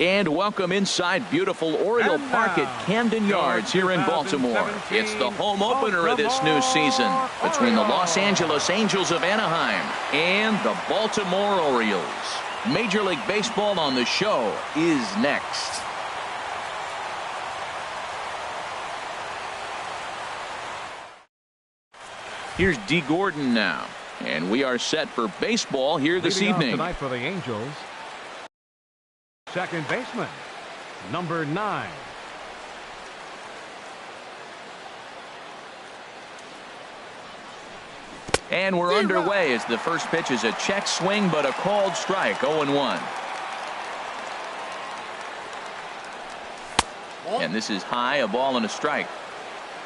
And welcome inside beautiful Oriole Park at Camden Yards here in Baltimore. It's the home opener of this new season between the Los Angeles Angels of Anaheim and the Baltimore Orioles. Major League Baseball on the show is next. Here's D. Gordon now, and we are set for baseball here this evening. Tonight for the Angels, second baseman, number 9. And we're underway as the first pitch is a check swing, but a called strike. 0-1. And this is high, a ball and a strike.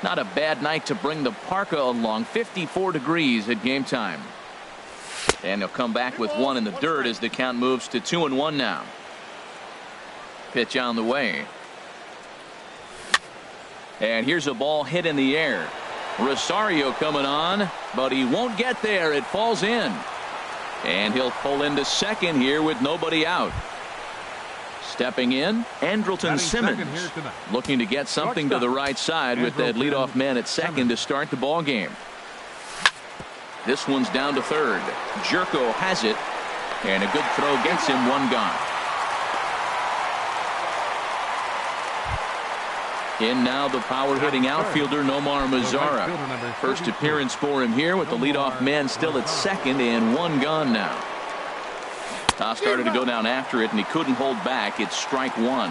Not a bad night to bring the parka along. 54 degrees at game time. And he'll come back with one in the dirt as the count moves to 2-1 now. Pitch on the way. And here's a ball hit in the air. Rosario coming on, but he won't get there. It falls in. And he'll pull into second here with nobody out. Stepping in, Andrelton Simmons, looking to get something to the right side with that leadoff man at second to start the ball game. This one's down to third. Jerko has it, and a good throw gets him one gone. In now the power-hitting outfielder Nomar Mazara. First appearance for him here with the leadoff man still at second and one gone now. Toss started to go down after it, and he couldn't hold back. It's strike one.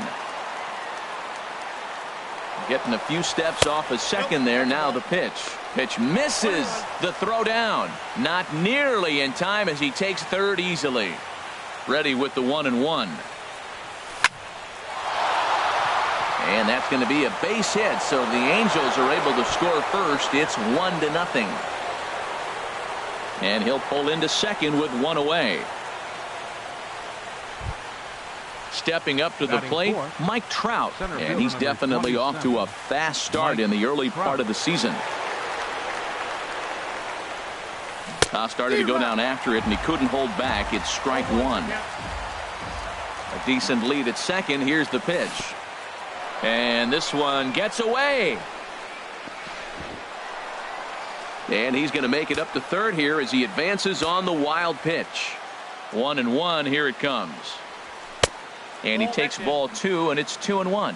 Getting a few steps off a second there. Now the pitch. Pitch misses. The throw down. Not nearly in time as he takes third easily. Ready with the 1-1. And that's going to be a base hit, so the Angels are able to score first. It's 1-0. And he'll pull into second with one away. Stepping up to the plate, Mike Trout, and he's definitely off to a fast start in the early part of the season. Started to go down after it, and he couldn't hold back. It's strike one. A decent lead at second. Here's the pitch. And this one gets away. And he's going to make it up to third here as he advances on the wild pitch. 1-1. Here it comes. And he takes ball 2, and it's 2-1.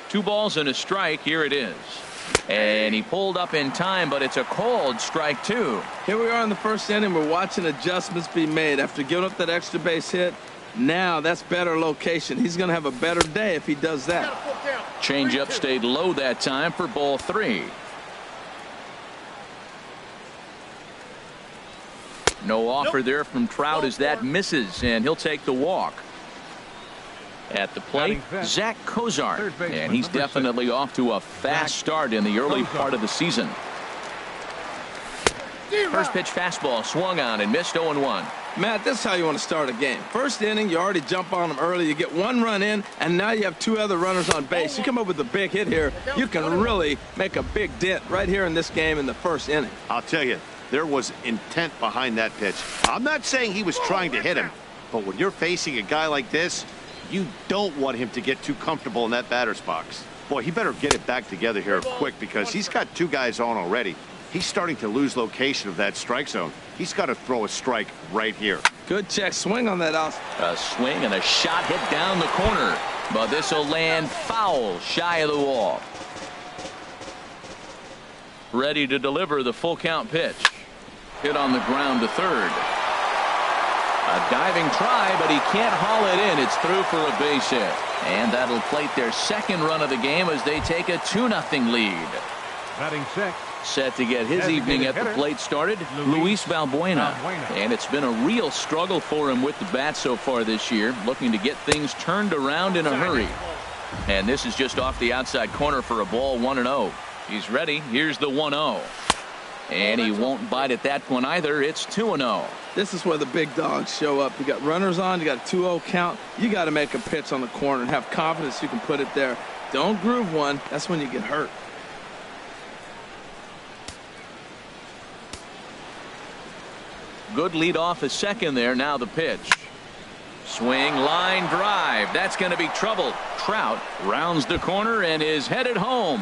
2 balls and a strike. Here it is. And he pulled up in time, but it's a called strike 2. Here we are in the first inning. We're watching adjustments be made after giving up that extra base hit. Now that's better location. He's going to have a better day if he does that. Changeup stayed low that time for ball 3. No offer there from Trout as that misses, and he'll take the walk. At the plate, Zach Kozar, and he's definitely off to a fast start in the early part of the season. First pitch fastball swung on and missed. 0-1. Matt, this is how you want to start a game. First inning, you already jump on them early. You get 1 run in, and now you have 2 other runners on base. You come up with a big hit here, you can really make a big dent right here in this game in the first inning. I'll tell you, there was intent behind that pitch. I'm not saying he was trying to hit him, but when you're facing a guy like this, you don't want him to get too comfortable in that batter's box. Boy, he better get it back together here quick because he's got 2 guys on already. He's starting to lose location of that strike zone. He's got to throw a strike right here. Good check swing on that out. A swing and a shot hit down the corner, but this will land foul shy of the wall. Ready to deliver the full count pitch. Hit on the ground to third. A diving try, but he can't haul it in. It's through for a base hit. And that'll plate their second run of the game as they take a 2-0 lead. Batting 6. Set to get his evening at the plate started, Luis Valbuena. And it's been a real struggle for him with the bat so far this year, looking to get things turned around in a hurry. And this is just off the outside corner for a ball. 1-0. He's ready. Here's the 1-0. And he won't bite at that one either. It's 2-0. This is where the big dogs show up. You got runners on, you got a 2-0 count. You got to make a pitch on the corner and have confidence you can put it there. Don't groove one. That's when you get hurt. Good lead off a second there. Now the pitch. Swing, line drive. That's going to be trouble. Trout rounds the corner and is headed home.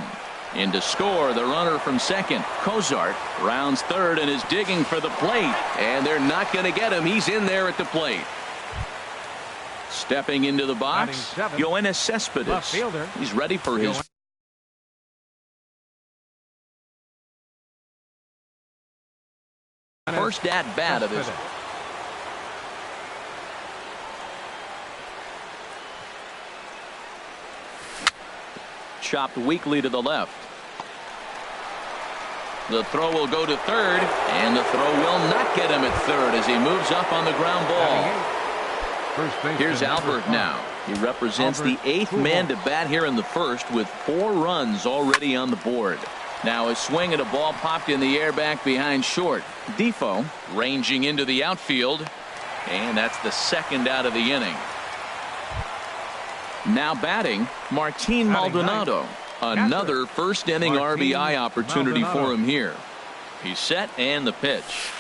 In to score, the runner from second. Cozart rounds third and is digging for the plate. And they're not going to get him. He's in there at the plate. Stepping into the box, Yoenis Cespedes. He's ready for his first at bat of this. Chopped weakly to the left. The throw will go to third, and the throw will not get him at third as he moves up on the ground ball. Here's Albert now. He represents the 8th man to bat here in the first with 4 runs already on the board. Now a swing at a ball popped in the air back behind short. Defoe ranging into the outfield, and that's the second out of the inning. Now batting, Martin Maldonado. Another first inning RBI opportunity for him here. He's set, and the pitch.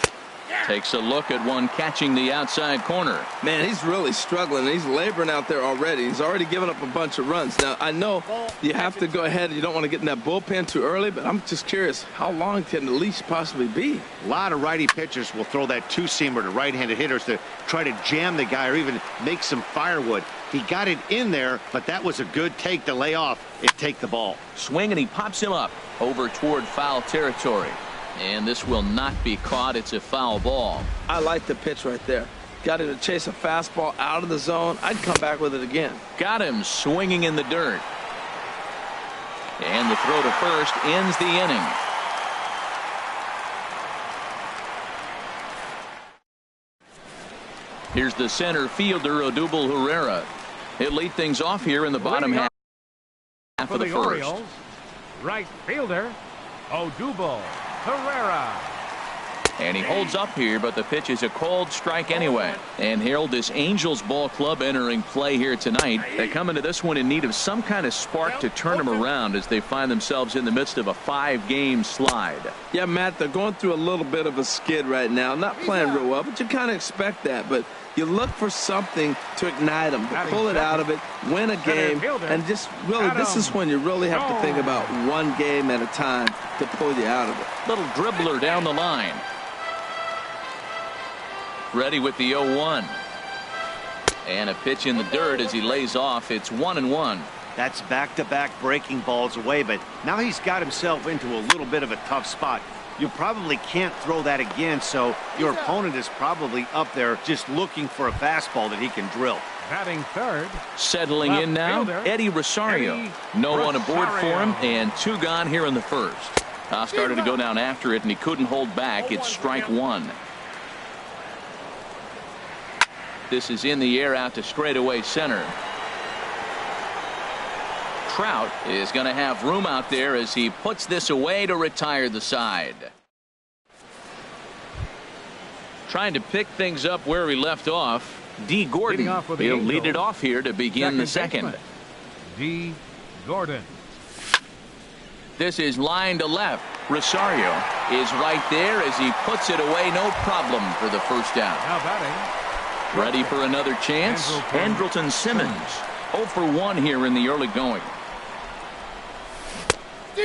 Takes a look at one catching the outside corner. Man, he's really struggling. He's laboring out there already. He's already given up a bunch of runs. Now, I know you have to go ahead. You don't want to get in that bullpen too early, but I'm just curious, how long can the leash possibly be? A lot of righty pitchers will throw that two-seamer to right-handed hitters to try to jam the guy or even make some firewood. He got it in there, but that was a good take to lay off and take the ball. Swing, and he pops him up over toward foul territory. And this will not be caught. It's a foul ball. I like the pitch right there. Got him to chase a fastball out of the zone. I'd come back with it again. Got him swinging in the dirt. And the throw to first ends the inning. Here's the center fielder, Odubel Herrera. He'll lead things off here in the bottom half of the first. Right fielder, Odubel Herrera. And he holds up here, but the pitch is a cold strike anyway. And Harold, this Angels ball club entering play here tonight. They come into this one in need of some kind of spark to turn them around as they find themselves in the midst of a 5-game slide. Yeah, Matt, they're going through a little bit of a skid right now. Not playing real well, but you kind of expect that. But you look for something to ignite them, to pull it out of it, win a game, and just really, this is when you really have to think about one game at a time to pull you out of it. Little dribbler down the line. Ready with the 0-1. And a pitch in the dirt as he lays off. It's 1-1. That's back-to-back breaking balls away, but now he's got himself into a little bit of a tough spot. You probably can't throw that again, so your opponent is probably up there just looking for a fastball that he can drill. Batting third. Settling in now, Eddie Rosario. No one aboard for him, and 2 gone here in the first. Started to go down after it, and he couldn't hold back. It's strike 1. This is in the air out to straightaway center. Trout is going to have room out there as he puts this away to retire the side. Trying to pick things up where he left off. D. Gordon. He'll lead it off here to begin the second. D. Gordon. This is line to left. Rosario is right there as he puts it away. No problem for the first down. Now batting. Ready for another chance. Andrelton Simmons. 0 for 1 here in the early going.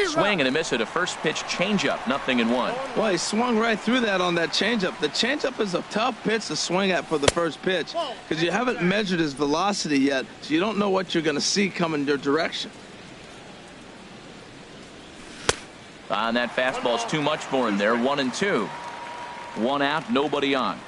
Swing and a miss at a first pitch changeup. 0-1. Well, he swung right through that on that changeup. The changeup is a tough pitch to swing at for the first pitch because you haven't measured his velocity yet, so you don't know what you're going to see coming your direction. And that fastball's too much for him there. 1-2. 1 out, nobody on.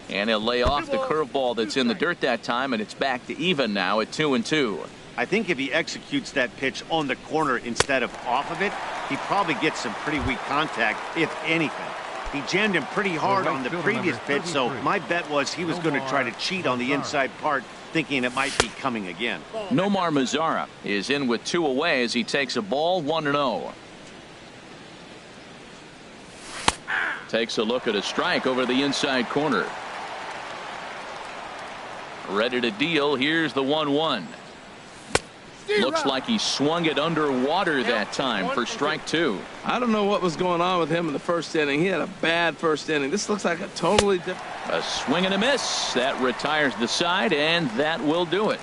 And he'll lay off the curveball that's in the dirt that time, and it's back to even now at 2-2. I think if he executes that pitch on the corner instead of off of it, he probably gets some pretty weak contact, if anything. He jammed him pretty hard on the previous pitch, so my bet was he was going to try to cheat on the inside part, thinking it might be coming again. Nomar Mazara is in with 2 away as he takes a ball. 1-0. Takes a look at a strike over the inside corner. Ready to deal. Here's the 1-1. Looks like he swung it underwater that time for strike two. I don't know what was going on with him in the first inning. He had a bad first inning. This looks like a totally different. A swing and a miss. That retires the side, and that will do it.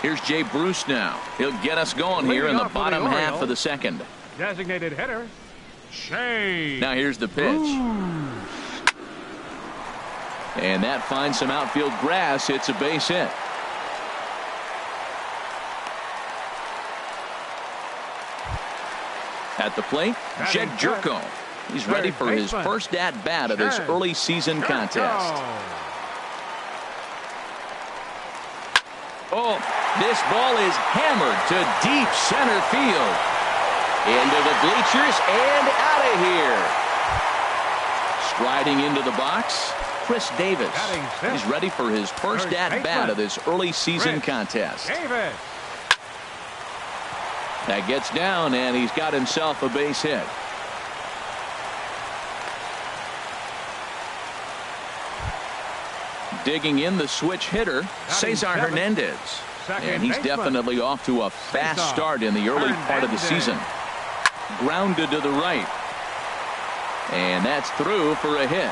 Here's Jay Bruce now. He'll get us going here in the bottom half of the second. Designated hitter, Shane. Now here's the pitch. And that finds some outfield grass. It's a base hit. At the plate, Jed Jerko. He's ready for his first at-bat of this early season contest. Oh, this ball is hammered to deep center field. Into the bleachers and out of here. Striding into the box, Chris Davis. He's ready for his first at-bat of this early season contest. That gets down, and he's got himself a base hit. Digging in the switch hitter, Cesar Hernandez. And he's definitely off to a fast start in the early part of the season. Grounded to the right. And that's through for a hit.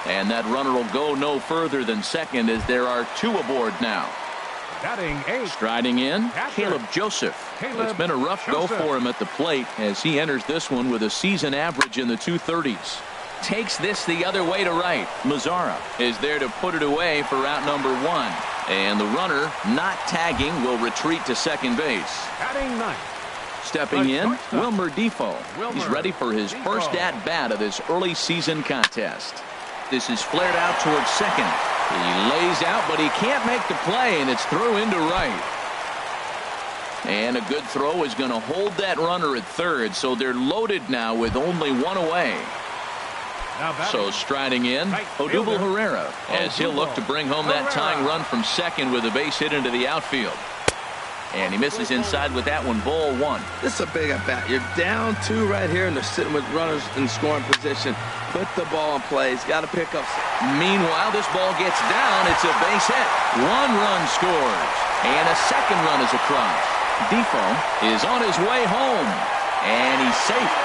And that runner will go no further than second as there are two aboard now. Striding in, Caleb Joseph. It's been a rough go for him at the plate as he enters this one with a season average in the 230s. Takes this the other way to right. Mazzara is there to put it away for out number one. And the runner, not tagging, will retreat to second base. Stepping in, Wilmer Defoe. He's ready for his first at-bat of this early season contest. This is flared out towards second. He lays out, but he can't make the play, and it's through into right. And a good throw is going to hold that runner at third, so they're loaded now with only one away. So striding in, Odubel Herrera, as he'll look to bring home that tying run from second with a base hit into the outfield. And he misses inside with that one, ball one. This is a big at bat. You're down two right here, and they're sitting with runners in scoring position. Put the ball in play. He's got to pick up. Meanwhile, this ball gets down. It's a base hit. One run scores. And a second run is across. Defoe is on his way home. And he's safe.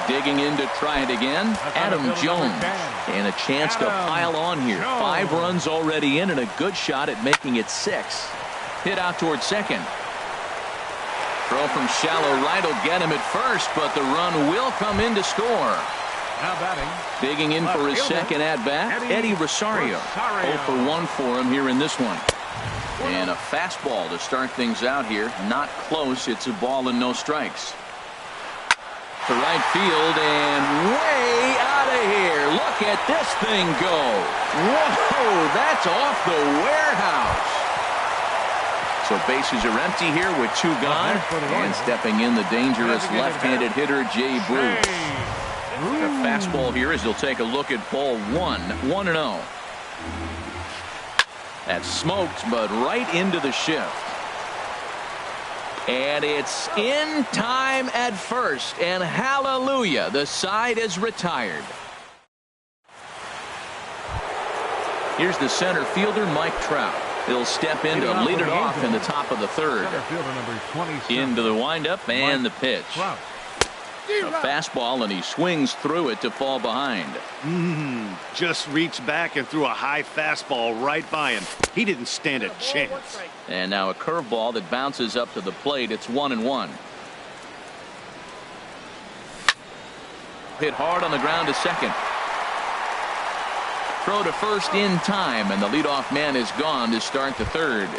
Digging in to try it again, Adam Jones. And a chance to pile on here. 5 runs already in and a good shot at making it 6. Hit out towards second. Throw from shallow right will get him at first, but the run will come in to score. Digging in for his second at-bat, Eddie Rosario. 0 for 1 for him here in this one. And a fastball to start things out here. Not close. It's a ball and no strikes. To right field and way out of here. Look at this thing go. Whoa, that's off the warehouse. So bases are empty here with 2 gone. And stepping in the dangerous left-handed hitter, Jay Bruce. A fastball here as he'll take a look at ball 1. 1-0. That's smoked, but right into the shift. And it's in time at first, and hallelujah, the side is retired. Here's the center fielder, Mike Trout. He'll step in to lead it off in the top of the third. Into the windup and the pitch. A fastball, and he swings through it to fall behind. Just reached back and threw a high fastball right by him. He didn't stand a chance. And now a curveball that bounces up to the plate. It's 1-1. Hit hard on the ground to second. Throw to first in time, and the leadoff man is gone to start the third.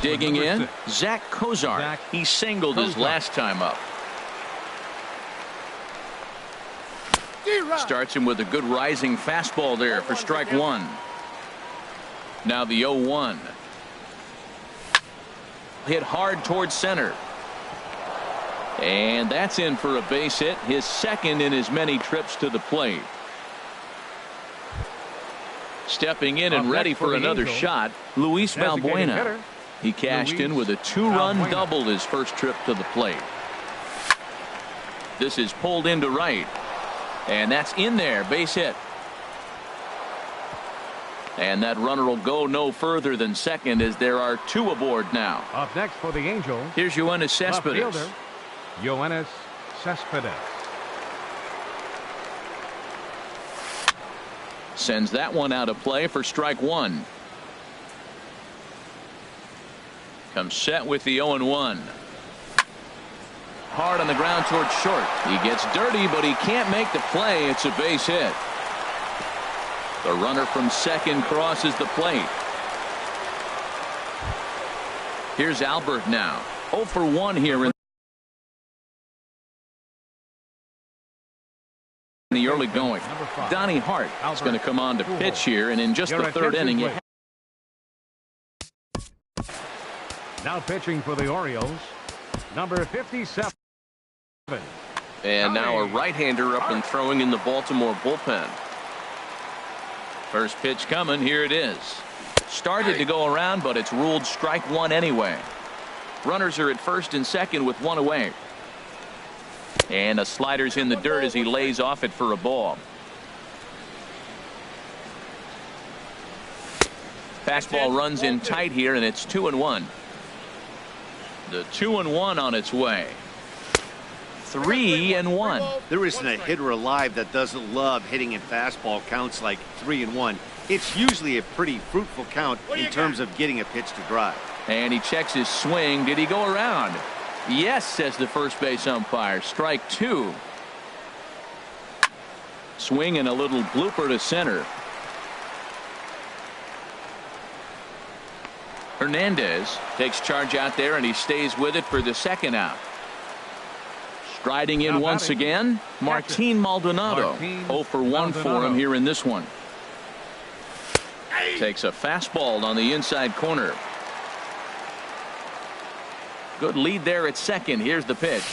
Digging in, Zach Kozar. He singled his last time up. Starts him with a good rising fastball there for strike 1. Now the 0-1. Hit hard towards center. And that's in for a base hit, his second in as many trips to the plate. Stepping in and ready for another shot, Luis Valbuena. He cashed in with a 2-run double his first trip to the plate. This is pulled into right. And that's in there. Base hit. And that runner will go no further than second as there are two aboard now. Up next for the Angels. Here's Yoenis Cespedes. Left fielder, Yoenis Cespedes. Sends that one out of play for strike one. Comes set with the 0-1. Hard on the ground towards short. He gets dirty, but he can't make the play. It's a base hit. The runner from second crosses the plate. Here's Albert now. 0 for 1 here in the early going. Donnie Hart is going to come on to pitch here, and in just the third inning. Now pitching for the Orioles, number 57. And now a right-hander up and throwing in the Baltimore bullpen. First pitch coming. Here it is. Started to go around, but it's ruled strike one anyway. Runners are at first and second with one away. And a slider's in the dirt as he lays off it for a ball. Fastball runs in tight here, and it's 2-1. The 2-1 on its way. 3-1. There isn't a hitter alive that doesn't love hitting in fastball counts like 3-1. It's usually a pretty fruitful count in terms of getting a pitch to drive. And he checks his swing. Did he go around? Yes, says the first base umpire. Strike two. Swing and a little blooper to center. Hernandez takes charge out there, and he stays with it for the second out. Striding in once again, Martin Maldonado. 0 for 1 for him here in this one. Takes a fastball on the inside corner. Good lead there at second. Here's the pitch.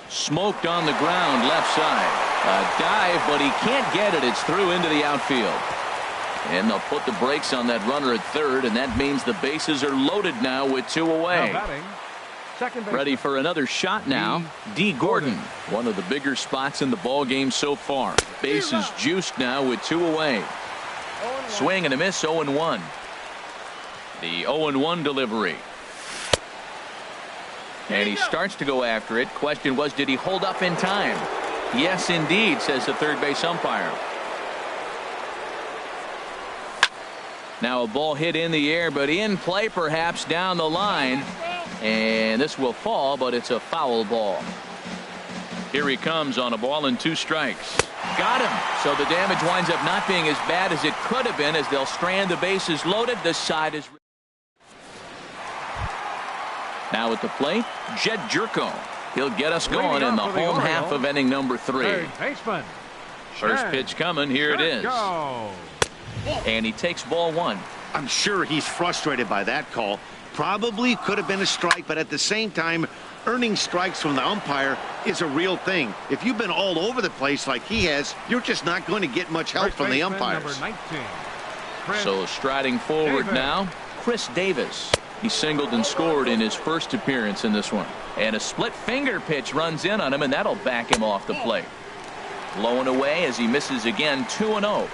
Smoked on the ground left side. A dive, but he can't get it. It's through into the outfield. And they'll put the brakes on that runner at third, and that means the bases are loaded now with two away. Ready for another shot now. D. Gordon, one of the bigger spots in the ball game so far. Bases juiced now with two away. Swing and a miss. 0-1. The 0-1 delivery. And he starts to go after it. Question was, did he hold up in time? Yes, indeed, says the third base umpire. Now a ball hit in the air, but in play perhaps down the line. And this will fall, but it's a foul ball. Here he comes on a ball and 2 strikes. Got him. So the damage winds up not being as bad as it could have been as they'll strand the bases loaded. This side is. Now at the plate, Jed Jerko. He'll get us going in the home half of inning number 3. First pitch coming. Here it is. And he takes ball 1. I'm sure he's frustrated by that call. Probably could have been a strike, but at the same time, earning strikes from the umpire is a real thing. If you've been all over the place like he has, you're just not going to get much help from the umpires. So striding forward now, Chris Davis. He singled and scored in his first appearance in this one. And a split finger pitch runs in on him, and that'll back him off the plate. Low and away as he misses again. 2-0.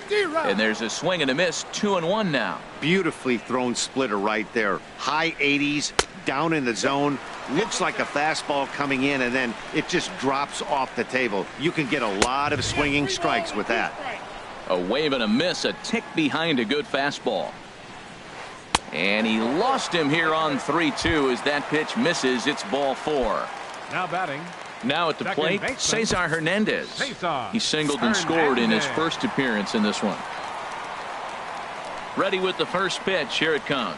And there's a swing and a miss. 2-1 now. Beautifully thrown splitter right there. High 80s, down in the zone. Looks like a fastball coming in, and then it just drops off the table. You can get a lot of swinging strikes with that. A wave and a miss, a tick behind a good fastball. And he lost him here on 3-2 as that pitch misses. It's ball 4. Now batting. Now at the plate, Cesar Hernandez. He singled and scored in his first appearance in this one. Ready with the first pitch. Here it comes.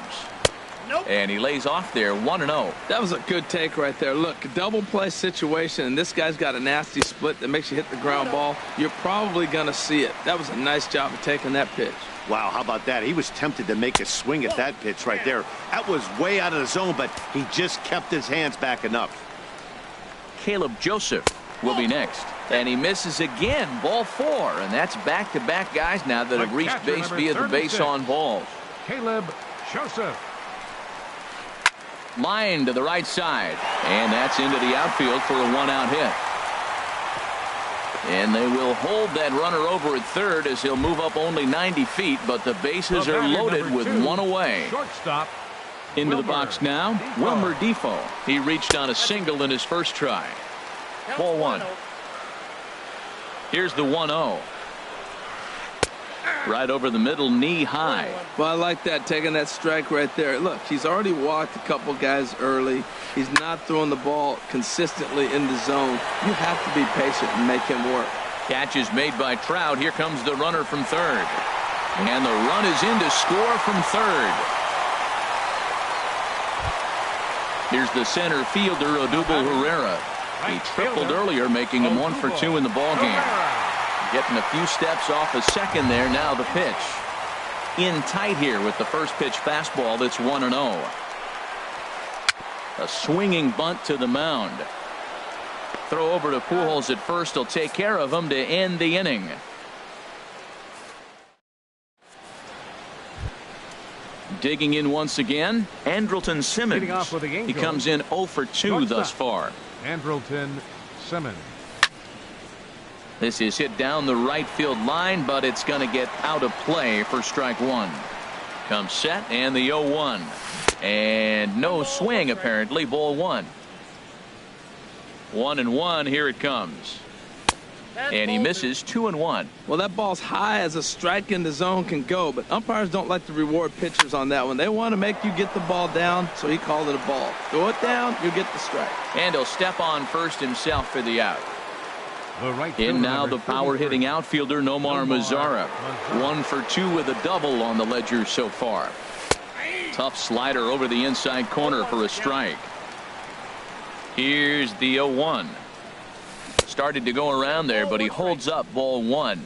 And he lays off there. 1-0. That was a good take right there. Look, double play situation, and this guy's got a nasty split that makes you hit the ground ball. You're probably going to see it. That was a nice job of taking that pitch. Wow, how about that? He was tempted to make a swing at that pitch right there. That was way out of the zone, but he just kept his hands back enough. Caleb Joseph will be next. And he misses again. Ball 4. And that's back-to-back guys now that have reached base via the base on balls. Caleb Joseph. Line to the right side. And that's into the outfield for a 1-out hit. And they will hold that runner over at third as he'll move up only 90 feet, but the bases are loaded with one away. Shortstop. Into the box now, Wilmer Defoe. He reached on a single in his first try. Ball one. Here's the 1-0. Right over the middle, knee high. Well, I like that, taking that strike right there. Look, he's already walked a couple guys early. He's not throwing the ball consistently in the zone. You have to be patient and make him work. Catch is made by Trout. Here comes the runner from third. And the run is in to score from third. Here's the center fielder, Odubel Herrera. He tripled earlier, making him 1 for 2 in the ballgame. Getting a few steps off a second there. Now the pitch. In tight here with the first pitch fastball. That's 1-0. A swinging bunt to the mound. Throw over to Pujols at first. He'll take care of him to end the inning. Digging in once again, Andrelton Simmons. He comes in 0 for 2 thus far. Andrelton Simmons. This is hit down the right field line, but it's going to get out of play for strike one. Comes set and the 0-1. And no swing apparently. Ball one. 1-1. Here it comes. And he misses 2-1. Well, that ball's high as a strike in the zone can go, but umpires don't like to reward pitchers on that one. They want to make you get the ball down, so he called it a ball. Throw it down, you get the strike. And he'll step on first himself for the out. Right in now the power-hitting outfielder, Nomar Mazara. 1 for 2 with a double on the ledger so far. Tough slider over the inside corner for a strike. Here's the 0-1. Started to go around there, but he holds up. Ball one.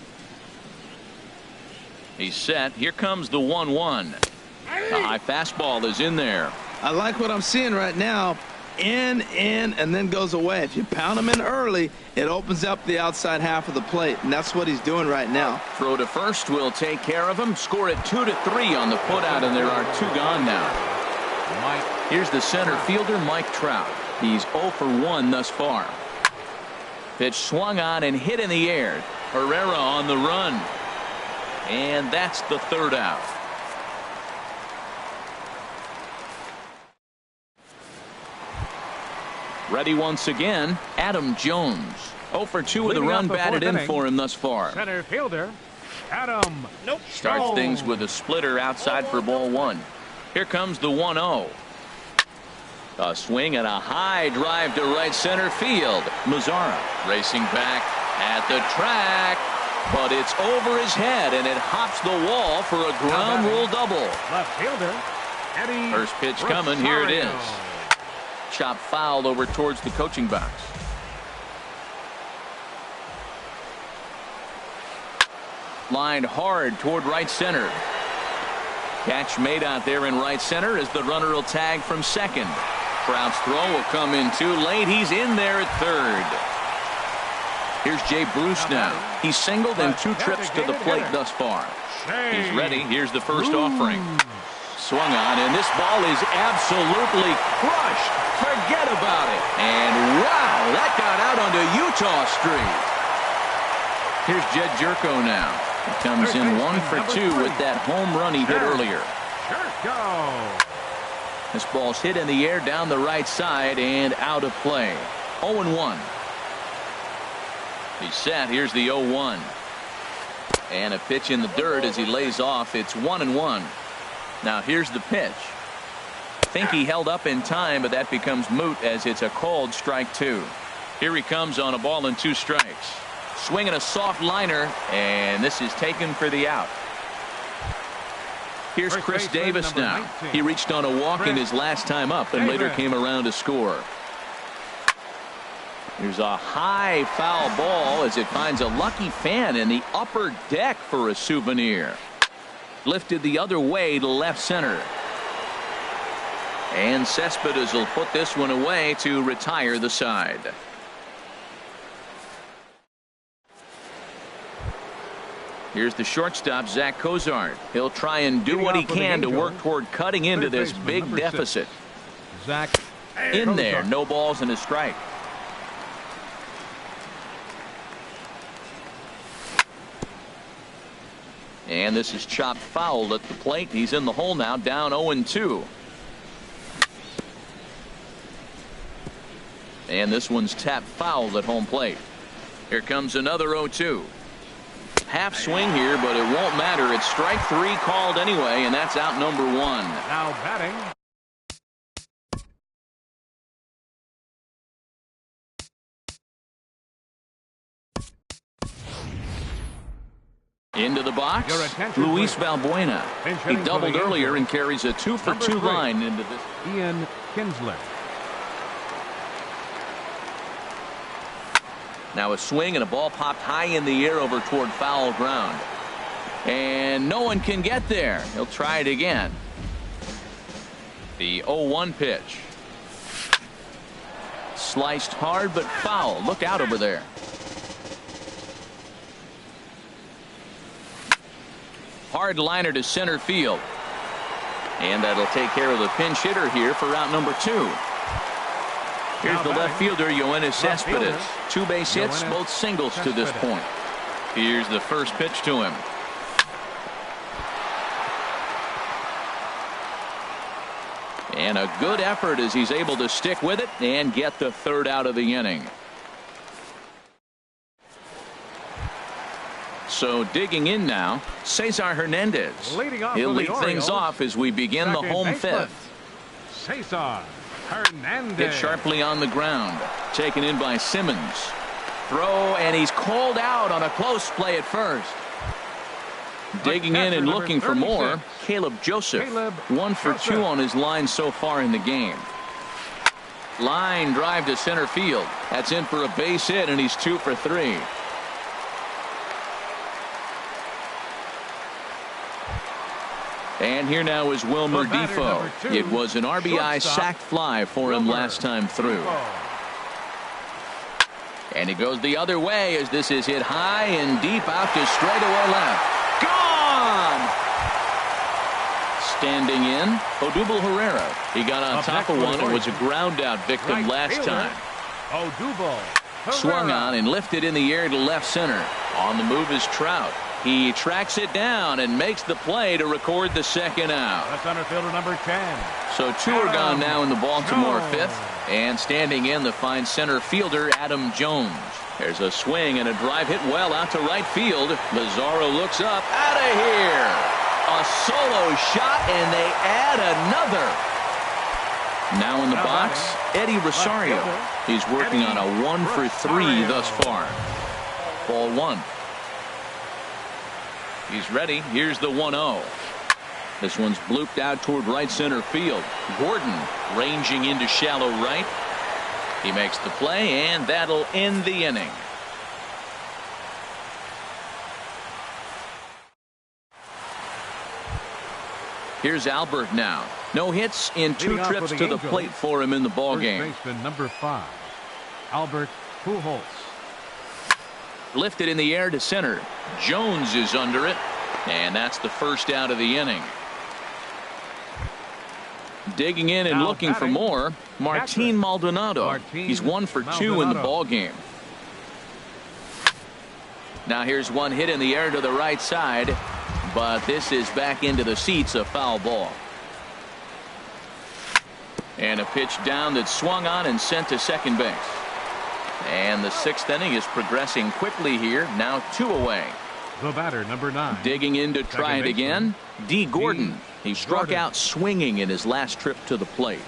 He's set. Here comes the 1-1. The high fastball is in there. I like what I'm seeing right now. In, and then goes away. If you pound him in early, it opens up the outside half of the plate, and that's what he's doing right now. Throw to first will take care of him. Score it 2-3 on the putout, and there are 2 gone now. Here's the center fielder, Mike Trout. He's 0 for 1 thus far. Pitch swung on and hit in the air. Herrera on the run. And that's the third out. Ready once again, Adam Jones. 0 for 2 with a run batted in for him thus far. Center fielder, Adam. Starts things with a splitter outside for ball one. Here comes the 1-0. A swing and a high drive to right center field. Mazara racing back at the track, but it's over his head and it hops the wall for a ground rule double. Left fielder, Eddie. First pitch coming. Here it is. Chop foul over towards the coaching box. Lined hard toward right center. Catch made out there in right center as the runner will tag from second. Trout's throw will come in too late. He's in there at third. Here's Jay Bruce now. He's singled in 2 trips to the plate thus far. He's ready. Here's the first offering. Swung on, and this ball is absolutely crushed. Forget about it. And wow, that got out onto Utah Street. Here's Jed Jerko now. He comes in 1 for 2 with that home run he hit earlier. This ball's hit in the air down the right side and out of play. 0-1. He's set. Here's the 0-1. And a pitch in the dirt as he lays off. It's 1-1. Now here's the pitch. Think he held up in time, but that becomes moot as it's a called strike 2. Here he comes on a ball and 2 strikes. Swinging a soft liner, and this is taken for the out. Here's Chris Davis now. He reached on a walk in his last time up and later came around to score. Here's a high foul ball as it finds a lucky fan in the upper deck for a souvenir. Lifted the other way to left center. And Cespedes will put this one away to retire the side. Here's the shortstop, Zach Cozart. He'll try and do what he can to work toward cutting into this big deficit. Zach in there, no balls and a strike. And this is chopped foul at the plate. He's in the hole now, down 0-2. And this one's tapped foul at home plate. Here comes another 0-2. Half swing here, but it won't matter. It's strike 3 called anyway, and that's out number 1. Now batting. Into the box, Your attention, Luis please. Valbuena. Pinch He hitting for doubled the earlier Angels. and carries a 2-for-2 Number 3. line into this. Ian Kinsler. Now a swing and a ball popped high in the air over toward foul ground. And no one can get there. He'll try it again. The 0-1 pitch. Sliced hard but foul. Look out over there. Hard liner to center field. And that'll take care of the pinch hitter here for out number 2. Here's the left fielder, Yoenis Cespedes. 2 base hits, both singles to this point. Here's the first pitch to him. And a good effort as he's able to stick with it and get the 3rd out of the inning. So digging in now, Cesar Hernandez. He'll lead things off as we begin the home 5th. Cesar Hernandez. Hit sharply on the ground. Taken in by Simmons. Throw, and he's called out on a close play at first. Digging in and looking for more, Caleb Joseph. 1 for 2 on his line so far in the game. Line drive to center field. That's in for a base hit, and he's 2 for 3. And here now is Wilmer Defoe. It was an RBI sac fly for him last time through. And he goes the other way as this is hit high and deep out to straightaway left. Gone! Standing in, Odubel Herrera. He got on top of one and was a ground out victim last time. Odubel Swung on and lifted in the air to left center. On the move is Trout. He tracks it down and makes the play to record the 2nd out. The center fielder, number 10. So 2 are gone now in the Baltimore 5th. And standing in the fine center fielder, Adam Jones. There's a swing and a drive hit well out to right field. Lazaro looks up. Out of here. A solo shot, and they add another. Now in the box, Eddie Rosario. He's working on a 1 for 3 thus far. Ball 1. He's ready. Here's the 1-0. This one's blooped out toward right center field. Gordon ranging into shallow right. He makes the play, and that'll end the inning. Here's Albert now. No hits in 2 trips to the plate for him in the ballgame. First baseman, number 5, Albert Pujols. Lifted in the air to center. Jones is under it, and that's the 1st out of the inning. Digging in and looking for more, Martin Maldonado. He's 1 for 2 in the ball game. Now here's one hit in the air to the right side, but this is back into the seats, a foul ball. And a pitch down that swung on and sent to second base. And the 6th inning is progressing quickly here. Now 2 away. The batter, number 9. Digging in to try it again, D. Gordon. He struck out swinging in his last trip to the plate.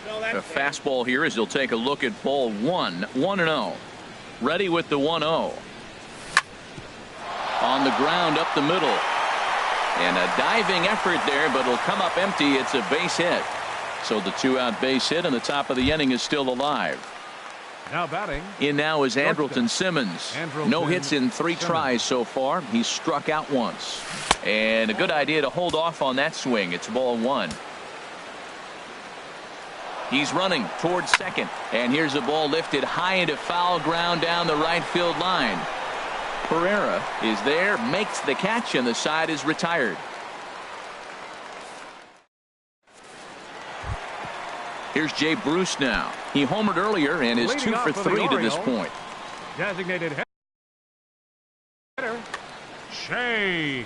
A fastball here as he'll take a look at ball 1. 1-0. Ready with the 1-0. On the ground up the middle. And a diving effort there, but it'll come up empty. It's a base hit. So the 2-out base hit, and the top of the inning is still alive. Now batting. In now is Andrelton Simmons. No hits in 3 tries so far. He's struck out once. And a good idea to hold off on that swing. It's ball 1. He's running towards second. And here's a ball lifted high into foul ground down the right field line. Pereira is there, makes the catch, and the side is retired. Here's Jay Bruce now. He homered earlier and is 2 for 3 to this point. Designated hitter, Shea.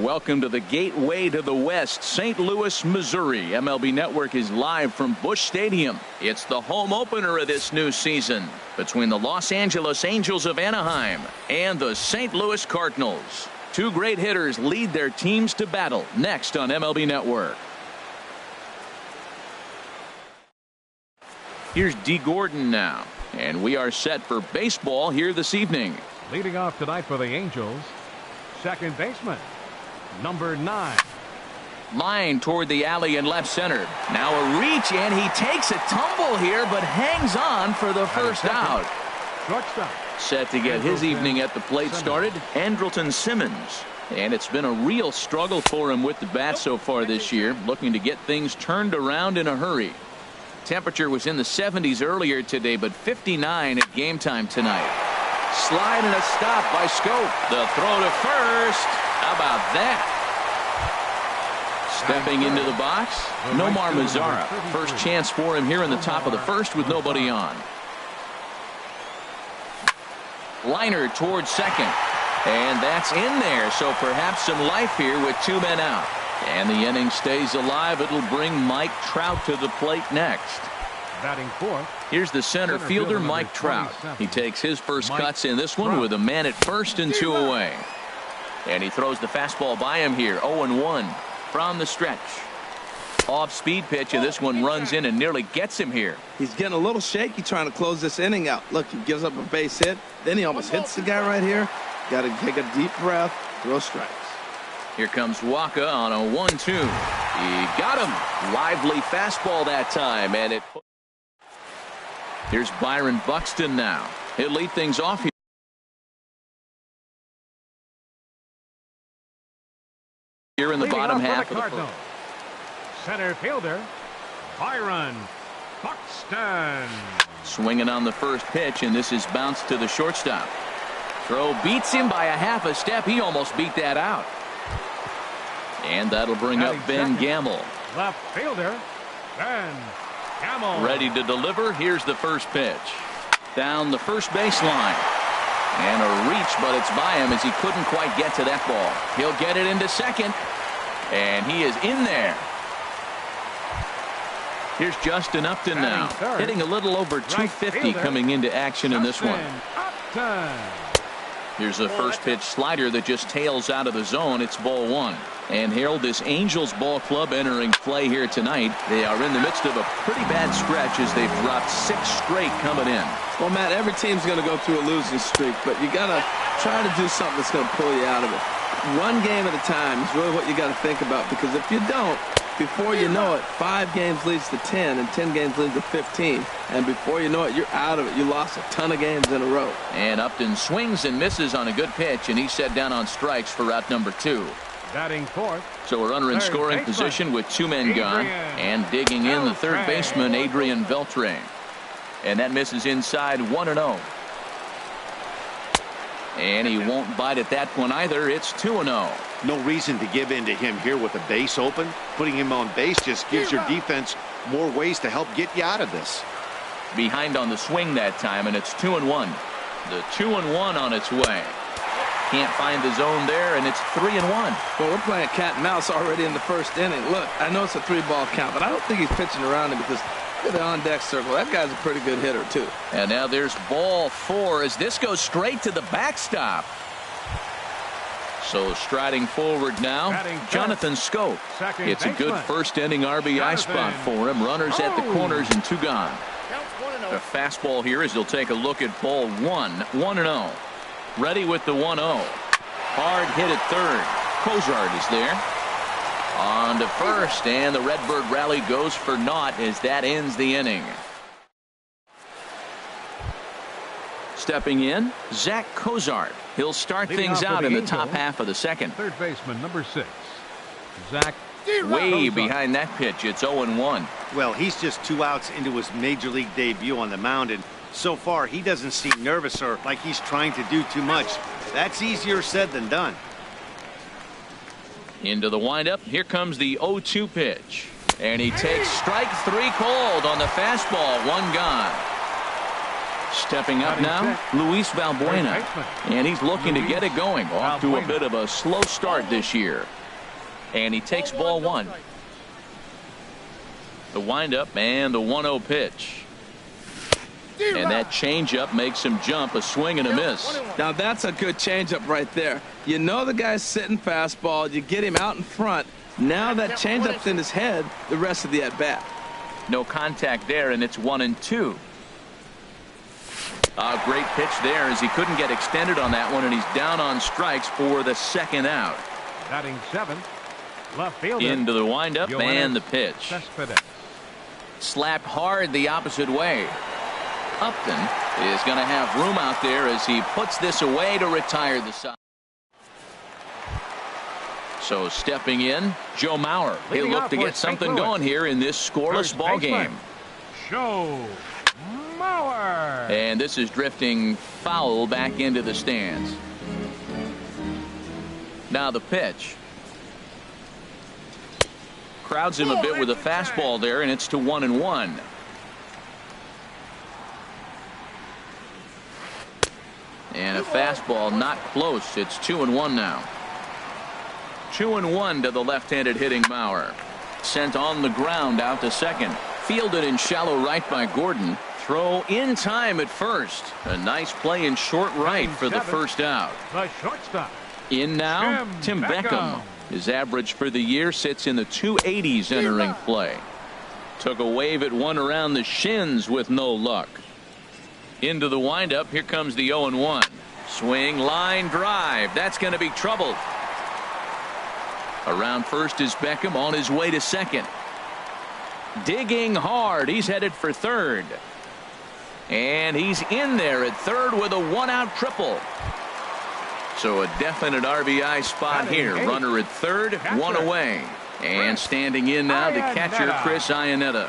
Welcome to the gateway to the West, St. Louis, Missouri. MLB Network is live from Busch Stadium. It's the home opener of this new season between the Los Angeles Angels of Anaheim and the St. Louis Cardinals. Two great hitters lead their teams to battle next on MLB Network. Here's D. Gordon now, and we are set for baseball here this evening. Leading off tonight for the Angels, second baseman, number 9. Line toward the alley in left center. Now a reach, and he takes a tumble here, but hangs on for the first out. Shortstop. Set to get his evening at the plate started, Andrelton Simmons. And it's been a real struggle for him with the bat so far this year, looking to get things turned around in a hurry. Temperature was in the 70s earlier today, but 59 at game time tonight. Slide and a stop by Scope. The throw to first. How about that? Stepping into the box, Nomar Mazara. First chance for him here in the top of the first with nobody on. Liner towards second. And that's in there, so perhaps some life here with 2 men out. And the inning stays alive. It'll bring Mike Trout to the plate next. Batting fourth. Here's the center fielder, Mike Trout. He takes his first cuts in this one with a man at first and 2 away. And he throws the fastball by him here. 0-1 from the stretch. Off-speed pitch, and this one runs in and nearly gets him here. He's getting a little shaky trying to close this inning out. Look, he gives up a base hit. Then he almost hits the guy right here. Got to take a deep breath, throw strikes. Here comes Waka on a 1-2. He got him. Lively fastball that time, and it. Here's Byron Buxton now. He'll lead things off here in the bottom half of the first. Center fielder, Byron Buxton. Swinging on the first pitch, and this is bounced to the shortstop. Throw beats him by a half a step. He almost beat that out. And that'll bring up Ben Gamel. Left fielder, Ben Gamel. Ready to deliver. Here's the first pitch. Down the first baseline. And a reach, but it's by him as he couldn't quite get to that ball. He'll get it into second. And he is in there. Here's Justin Upton now. Hitting a little over 250 coming into action in this one. Here's a first pitch slider that just tails out of the zone. It's ball 1. And Harold, this Angels ball club entering play here tonight. They are in the midst of a pretty bad stretch as they've dropped 6 straight coming in. Well, Matt, every team's going to go through a losing streak, but you got to try to do something that's going to pull you out of it. One game at a time is really what you got to think about, because if you don't, before you know it, 5 games leads to 10, and 10 games leads to 15. And before you know it, you're out of it. You lost a ton of games in a row. And Upton swings and misses on a good pitch, and he's set down on strikes for route number 2. Batting fourth. So we're under in scoring position with 2 men gone. And digging in the third baseman, Adrian Beltre. And that misses inside 1-0. And he won't bite at that one either. It's 2-0. No reason to give in to him here with a base open. Putting him on base just gives your defense more ways to help get you out of this. Behind on the swing that time, and it's 2-1. The 2-1 on its way. Can't find the zone there, and it's 3-1. Well, we're playing cat and mouse already in the first inning. Look, I know it's a 3-ball count, but I don't think he's pitching around it, because look at the on-deck circle. That guy's a pretty good hitter, too. And now there's ball 4 as this goes straight to the backstop. So striding forward now, Jonathan Scope. It's a good first inning RBI spot for him. Runners at the corners and 2 gone. A fastball here as he'll take a look at ball 1. 1-0. Ready with the 1-0. Hard hit at third. Cozart is there. On to first, and the Redbird rally goes for naught as that ends the inning. Stepping in, Zach Cozart. He'll start things out in the top half of the second. Third baseman, number 6, Zach. Way behind that pitch. It's 0-1. Well, he's just 2 outs into his major league debut on the mound, and so far he doesn't seem nervous or like he's trying to do too much. That's easier said than done. Into the windup. Here comes the 0-2 pitch. And he takes strike 3 called on the fastball. 1 gone. Stepping up now, Luis Valbuena. And he's looking to get it going. Off to a bit of a slow start this year. And he takes ball one. The windup and the 1-0 pitch. And that changeup makes him jump, a swing and a miss. Now that's a good changeup right there. You know the guy's sitting fastball. You get him out in front. Now that changeup's in his head the rest of the at-bat. No contact there, and it's 1-2. A great pitch there as he couldn't get extended on that one, and he's down on strikes for the second out. Batting seventh, left fielder. Into the windup and the pitch. Slapped hard the opposite way. Upton is going to have room out there as he puts this away to retire the side. So stepping in, Joe Mauer. He'll look to get something going here in this scoreless ball game. Joe Mauer. And this is drifting foul back into the stands. Now the pitch. Crowds him a bit with a fastball there, and it's to 1-1. And a fastball not close. It's 2-1 now. 2-1 to the left-handed hitting Mauer. Sent on the ground out to second. Fielded in shallow right by Gordon. Throw in time at first. A nice play in short right for the first out. The shortstop. In now, Tim Beckham. His average for the year sits in the 280s entering play. Took a wave at one around the shins with no luck. Into the windup. Here comes the 0-1. Swing, line drive. That's going to be troubled. Around first is Beckham on his way to second. Digging hard. He's headed for third. And he's in there at third with a one-out triple. So a definite RBI spot here. Runner at third, one away. And standing in now, the catcher, Chris Iannetta.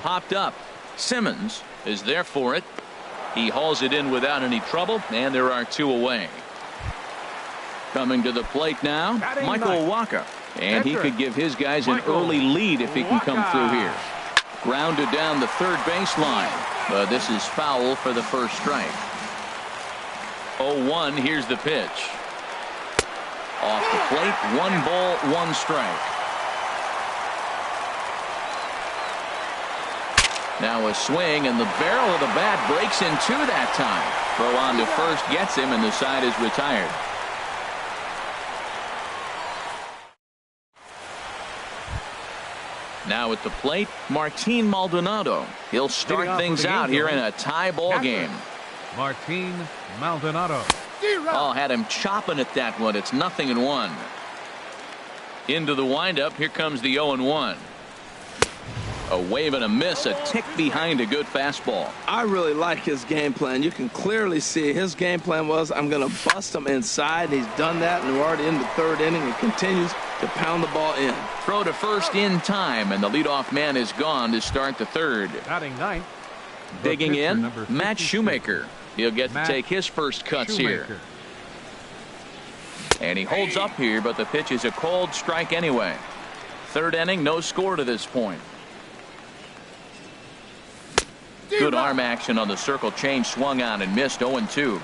Popped up. Simmons is there for it. He hauls it in without any trouble, and there are two away. Coming to the plate now, Michael Wacha. And he could give his guys an early lead if he can come through here. Grounded down the third baseline. But this is foul for the first strike. 0-1, here's the pitch. Off the plate, 1 ball, 1 strike. Now a swing, and the barrel of the bat breaks in two that time. Throw on to first gets him, and the side is retired. Now at the plate, Martin Maldonado. He'll start things out here in a tie ball game. Martin Maldonado. Oh, had him chopping at that one. It's 0-1. Into the windup. Here comes the 0-1. A wave and a miss, a tick behind a good fastball. I really like his game plan. You can clearly see his game plan was, I'm going to bust him inside. He's done that, and we're already in the third inning. He continues to pound the ball in. Throw to first in time, and the leadoff man is gone to start the third. Batting ninth. Digging in, Matt Shoemaker. He'll get to take his first cuts here. And he holds up here, but the pitch is a called strike anyway. Third inning, no score to this point. Good arm action on the circle change, swung on and missed. 0-2.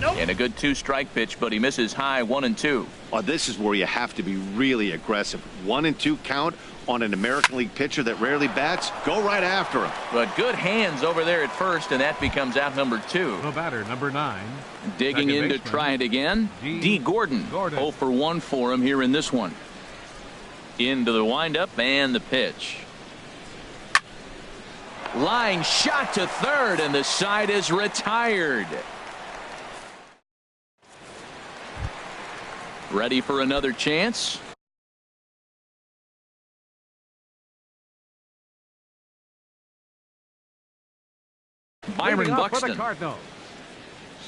And a good 2-strike pitch, but he misses high. 1-2. Oh, this is where you have to be really aggressive. 1-2 count on an American League pitcher that rarely bats. Go right after him. But good hands over there at first, and that becomes out number 2. The batter, number 9. Digging in to try it again. D. Gordon. 0 for 1 for him here in this one. Into the windup and the pitch. Line shot to third, and the side is retired. Ready for another chance? Byron Buxton.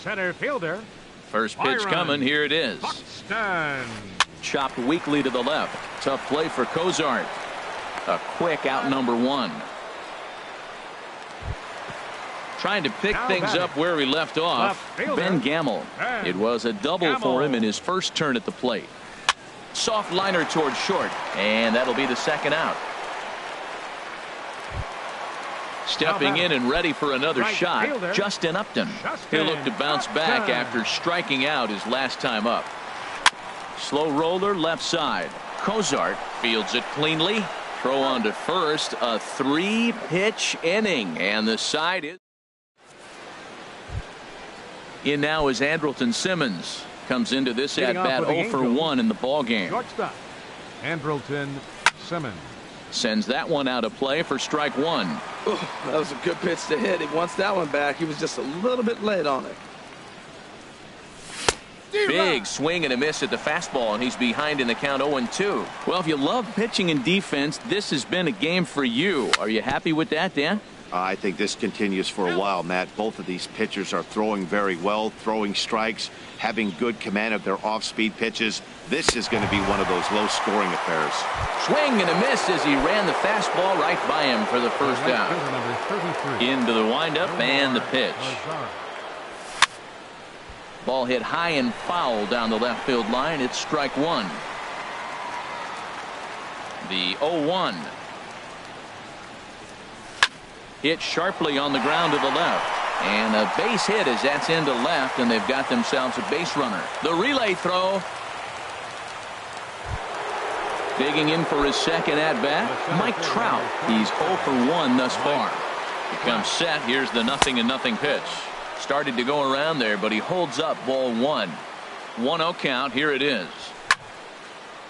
Center fielder. First pitch coming. Here it is. Buxton. Chopped weakly to the left. Tough play for Cozart. A quick out number 1. Trying to pick things up where he left off. Ben Gamel. It was a double for him in his first turn at the plate. Soft liner towards short, and that'll be the second out. Stepping in and ready for another shot, Justin Upton. He'll look to bounce back after striking out his last time up. Slow roller left side. Cozart fields it cleanly. Throw on to first. A 3-pitch inning, and the side is in now is Andrelton Simmons. Comes into this at bat 0 for 1 in the ball game. Shortstop, Andrelton Simmons. Sends that one out of play for strike one. Ooh, that was a good pitch to hit. He wants that one back. He was just a little bit late on it. Big swing and a miss at the fastball, and he's behind in the count 0-2. Well, if you love pitching and defense, this has been a game for you. Are you happy with that, Dan? I think this continues for a while, Matt. Both of these pitchers are throwing very well, throwing strikes, having good command of their off-speed pitches. This is going to be one of those low-scoring affairs. Swing and a miss as he ran the fastball right by him for the first out. Into the windup and the pitch. Ball hit high and foul down the left field line. It's strike one. The 0-1. Hit sharply on the ground to the left. And a base hit as that's into left, and they've got themselves a base runner. The relay throw. Digging in for his second at bat, Mike Trout. He's 0 for 1 thus far. He comes set. Here's the 0-0 pitch. Started to go around there, but he holds up ball one. 1-0 count. Here it is.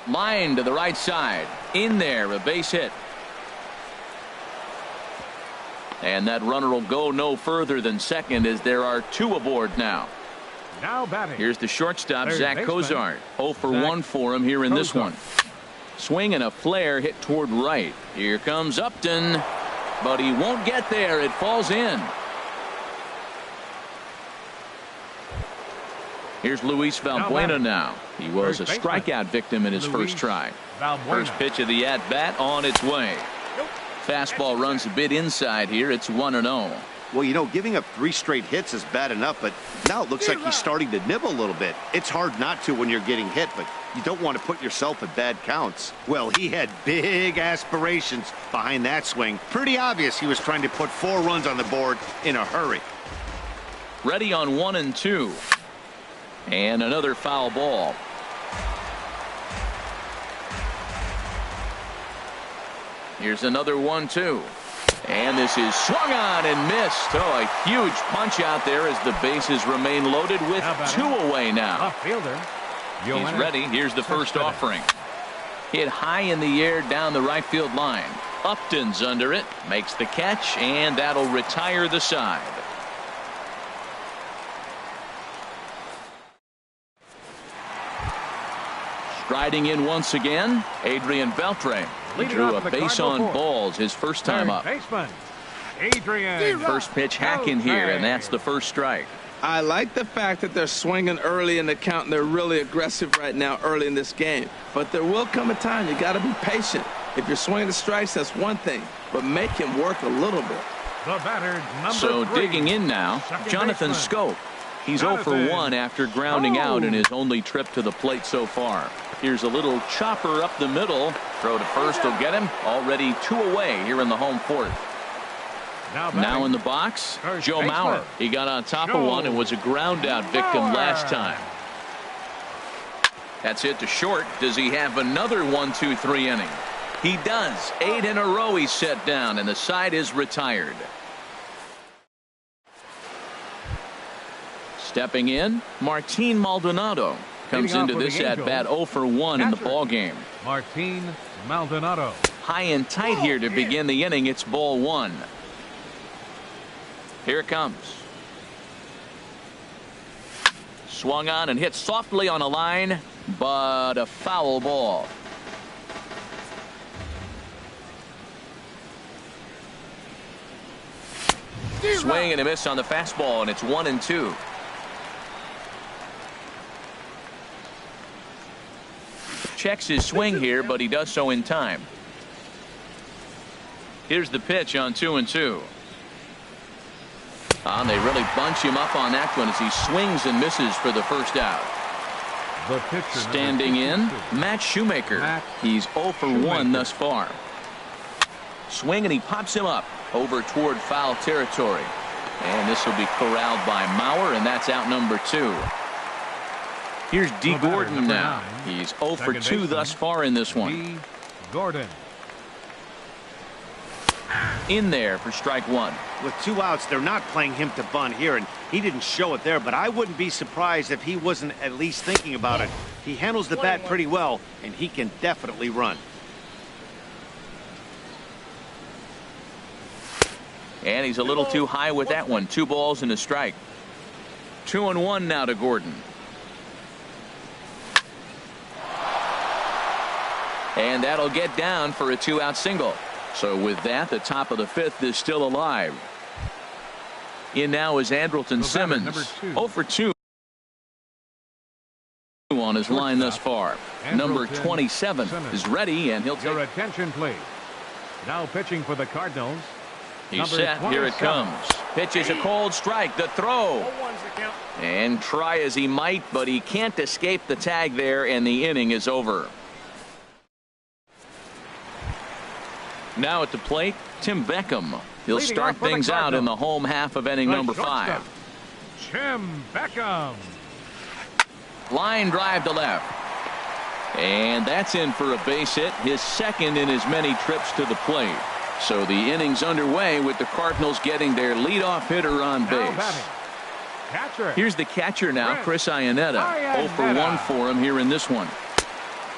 Line to the right side. In there, a base hit. And that runner will go no further than second as there are two aboard now. Now batting. Here's the shortstop, Zach baseman, Cozart. 0 for 1 for him here in this one. Swing and a flare hit toward right. Here comes Upton, but he won't get there. It falls in. Here's Luis Valbuena now. He was a strikeout victim in his first try. First pitch of the at-bat on its way. Fastball runs a bit inside here. It's 1-0. Well, you know, giving up 3 straight hits is bad enough, but now it looks like he's starting to nibble a little bit. It's hard not to when you're getting hit, but you don't want to put yourself at bad counts. Well, he had big aspirations behind that swing. Pretty obvious he was trying to put 4 runs on the board in a hurry. Ready on 1-2. And another foul ball. Here's another 1-2. And this is swung on and missed. Oh, a huge punch out there as the bases remain loaded with 2 away now. He's ready. Here's the first offering. Hit high in the air down the right field line. Upton's under it. Makes the catch, and that'll retire the side. Striding in once again, Adrian Beltre. He drew a base on balls his first time up. First pitch hack in here, and that's the first strike. I like the fact that they're swinging early in the count, and they're really aggressive right now early in this game. But there will come a time you got to be patient. If you're swinging the strikes, that's one thing, but make him work a little bit. So digging in now, Jonathan Scope. He's 0 for 1 after grounding out in his only trip to the plate so far. Here's a little chopper up the middle. Throw to first will get him. Already 2 away here in the home fourth. Now in the box, Joe Mauer. He got on top of one and was a ground out victim last time. That's hit to short. Does he have another 1-2-3 inning? He does. 8 in a row he's set down, and the side is retired. Stepping in, Martin Maldonado. Comes into this at-bat 0 for 1 in the ball game. Martin Maldonado. High and tight here to begin the inning. It's ball 1. Here it comes. Swung on and hit softly on a line, but a foul ball. Swing and a miss on the fastball, and it's 1-2. Checks his swing here, but he does so in time. Here's the pitch on 2-2. And they really bunch him up on that one as he swings and misses for the first out. The pitcher, Standing in, Matt Shoemaker. He's 0 for 1 thus far. Swing, and he pops him up over toward foul territory. And this will be corralled by Mauer, and that's out number 2. Here's D. Gordon now. He's 0 for 2 thus far in this one. D. Gordon. In there for strike 1. With 2 outs, they're not playing him to bunt here, and he didn't show it there, but I wouldn't be surprised if he wasn't at least thinking about it. He handles the bat pretty well, and he can definitely run. And he's a little too high with that one. 2 balls and a strike. 2-1 now to Gordon. And that'll get down for a 2-out single. So with that, the top of the 5th is still alive. In now is Andrelton Simmons. 0 for 2 on his line thus far. Number 27 is ready, and he'll take. Your attention, please. Now pitching for the Cardinals. He's set. Here it comes. Pitches a cold strike. The throw. And try as he might, but he can't escape the tag there, and the inning is over. Now at the plate, Tim Beckham. He'll start things out in the home half of inning number 5. Tim Beckham. Line drive to left. And that's in for a base hit, his second in as many trips to the plate. So the inning's underway with the Cardinals getting their leadoff hitter on base. Here's the catcher now, Chris Iannetta. 0 for 1 for him here in this one.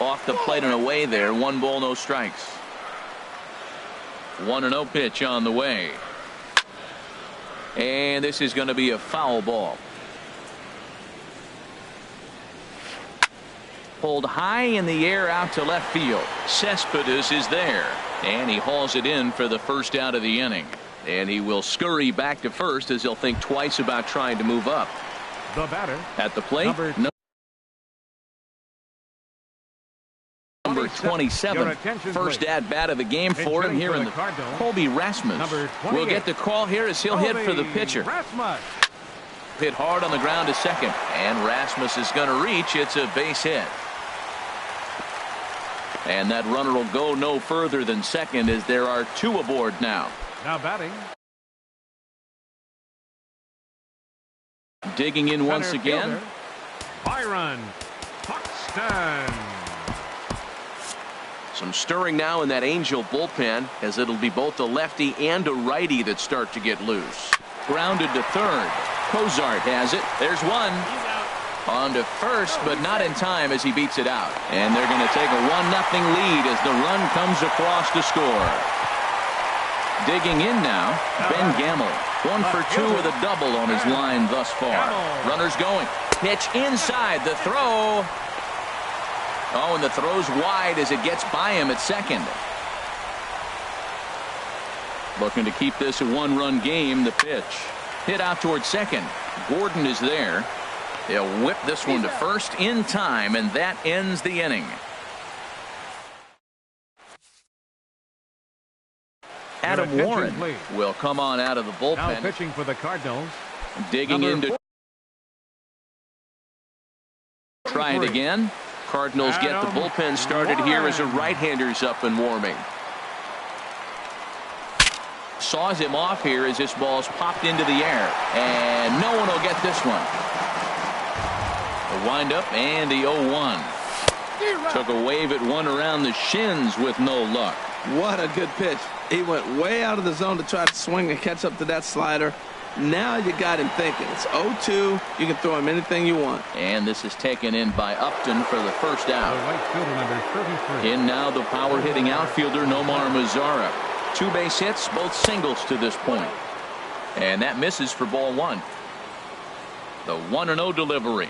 Off the plate and away there. 1 ball, no strikes. 1-0 pitch on the way. And this is going to be a foul ball. Pulled high in the air out to left field. Cespedes is there. And he hauls it in for the first out of the inning. And he will scurry back to first as he'll think twice about trying to move up. The batter. At the plate, number 27. First at bat of the game for him here in the Colby Rasmus will get the call here as he'll hit for the pitcher. Hit hard on the ground to second, and Rasmus is going to reach. It's a base hit. And that runner will go no further than second as there are 2 aboard now. Now batting. Digging in once again. Byron Buxton. Some stirring now in that Angel bullpen as it'll be both a lefty and a righty that start to get loose. Grounded to third. Cozart has it. There's one. On to first, but not in time as he beats it out. And they're going to take a 1-0 lead as the run comes across to score. Digging in now, Ben Gamel. 1 for 2 with a double on his line thus far. Runners going. Pitch inside. The throw. Oh, and the throw's wide as it gets by him at second. Looking to keep this a 1-run game. The pitch. Hit out towards second. Gordon is there. They'll whip this one to first in time, and that ends the inning. Adam Warren will come on out of the bullpen. Now pitching for the Cardinals. Digging into. Try it again. Cardinals get the bullpen started here as a right-hander's up and warming. Saws him off here as this ball's popped into the air. And no one will get this one. The windup and the 0-1. Took a wave at one around the shins with no luck. What a good pitch. He went way out of the zone to try to swing and catch up to that slider. Now you got him thinking. It's 0-2. You can throw him anything you want. And this is taken in by Upton for the first out. Right fielder number 33. In now the power hitting outfielder Nomar Mazara. 2 base hits, both singles to this point. And that misses for ball 1. The 1-0 delivery.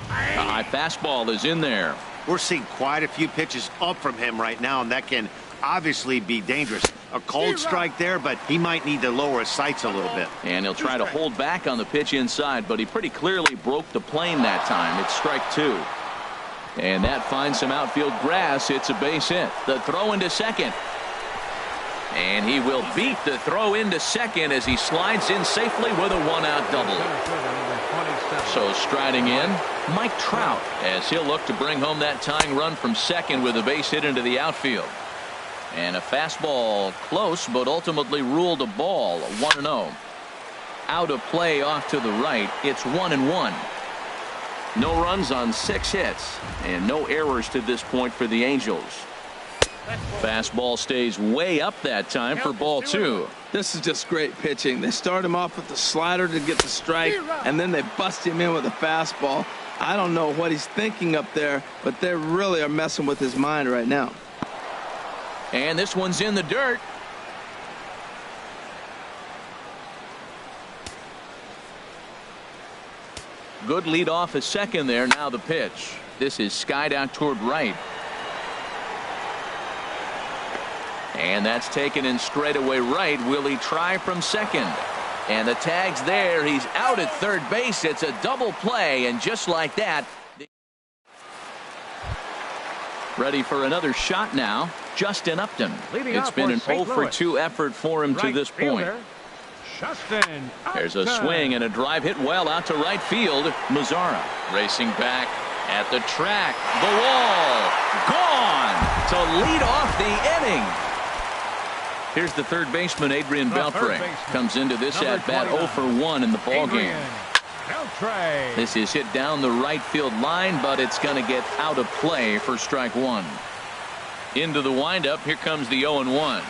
A high fastball is in there. We're seeing quite a few pitches up from him right now, and that can obviously be dangerous. A cold strike there, but he might need to lower his sights a little bit. And he'll try to hold back on the pitch inside, but he pretty clearly broke the plane that time. It's strike 2. And that finds some outfield grass. It's a base hit. The throw into second. And he will beat the throw into second as he slides in safely with a one-out double. So striding in, Mike Trout, as he'll look to bring home that tying run from second with a base hit into the outfield. And a fastball close, but ultimately ruled a ball, 1-0. Out of play off to the right, it's 1-1. No runs on 6 hits, and no errors to this point for the Angels. Fastball stays way up that time for ball 2. This is just great pitching. They start him off with the slider to get the strike, and then they bust him in with a fastball. I don't know what he's thinking up there, but they really are messing with his mind right now. And this one's in the dirt. Good lead off a second there. Now the pitch. This is skied out toward right. And that's taken in straightaway right. Will he try from second? And the tag's there. He's out at third base. It's a double play, and just like that, ready for another shot now, Justin Upton. It's been an 0 for 2 effort for him to this point. There's a swing and a drive hit well out to right field. Mazzara racing back at the track. The wall gone to lead off the inning. Here's the third baseman, Adrian Beltre. Comes into this at-bat 0 for 1 in the ball game. This is hit down the right field line, but it's going to get out of play for strike 1. Into the windup. Here comes the 0-1.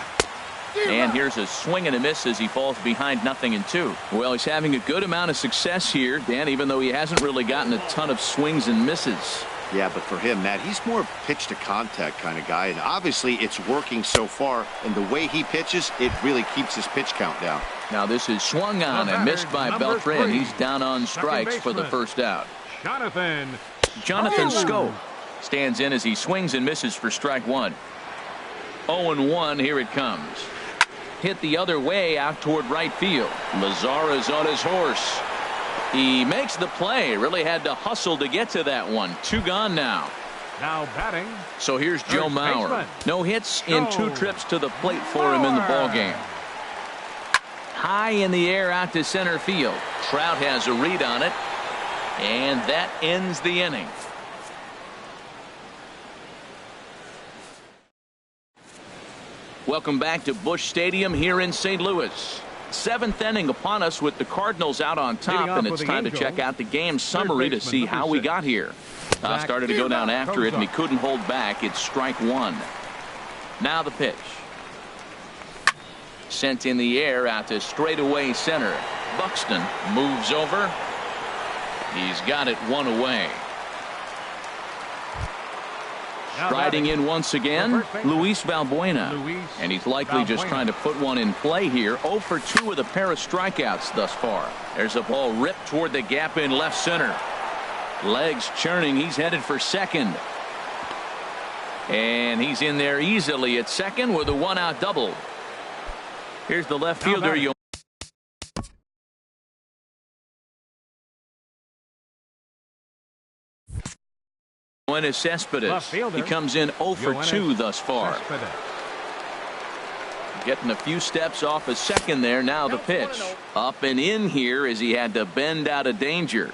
And here's a swing and a miss as he falls behind 0-2. Well, he's having a good amount of success here, Dan, even though he hasn't really gotten a ton of swings and misses. Yeah, but for him, Matt, he's more pitch to contact kind of guy, and obviously it's working so far, and the way he pitches, it really keeps his pitch count down. Now this is swung on and missed by Beltre, and he's down on strikes for the first out. Jonathan Scope stands in as he swings and misses for strike 1. 0-1, here it comes. Hit the other way out toward right field. Mazzara's on his horse. He makes the play. Really had to hustle to get to that one. 2 gone now. Now batting. So here's Joe Mauer. No hits in 2 trips to the plate for him in the ball game. High in the air out to center field. Trout has a read on it, and that ends the inning. Welcome back to Busch Stadium here in St. Louis. 7th inning upon us with the Cardinals out on top, and it's time to check out the game summary to see how we got here. Started to go down after it, and he couldn't hold back. It's strike 1. Now the pitch. Sent in the air out to straightaway center. Buxton moves over. He's got it 1 away. Striding in once again, Luis Valbuena. And he's likely just trying to put one in play here. 0 for 2 with a pair of strikeouts thus far. There's a ball ripped toward the gap in left center. Legs churning. He's headed for second. And he's in there easily at second with a 1-out double. Here's the left fielder. Cespedes. He comes in 0 for 2 thus far. Getting a few steps off a second there. Now the pitch. Up and in here as he had to bend out of danger.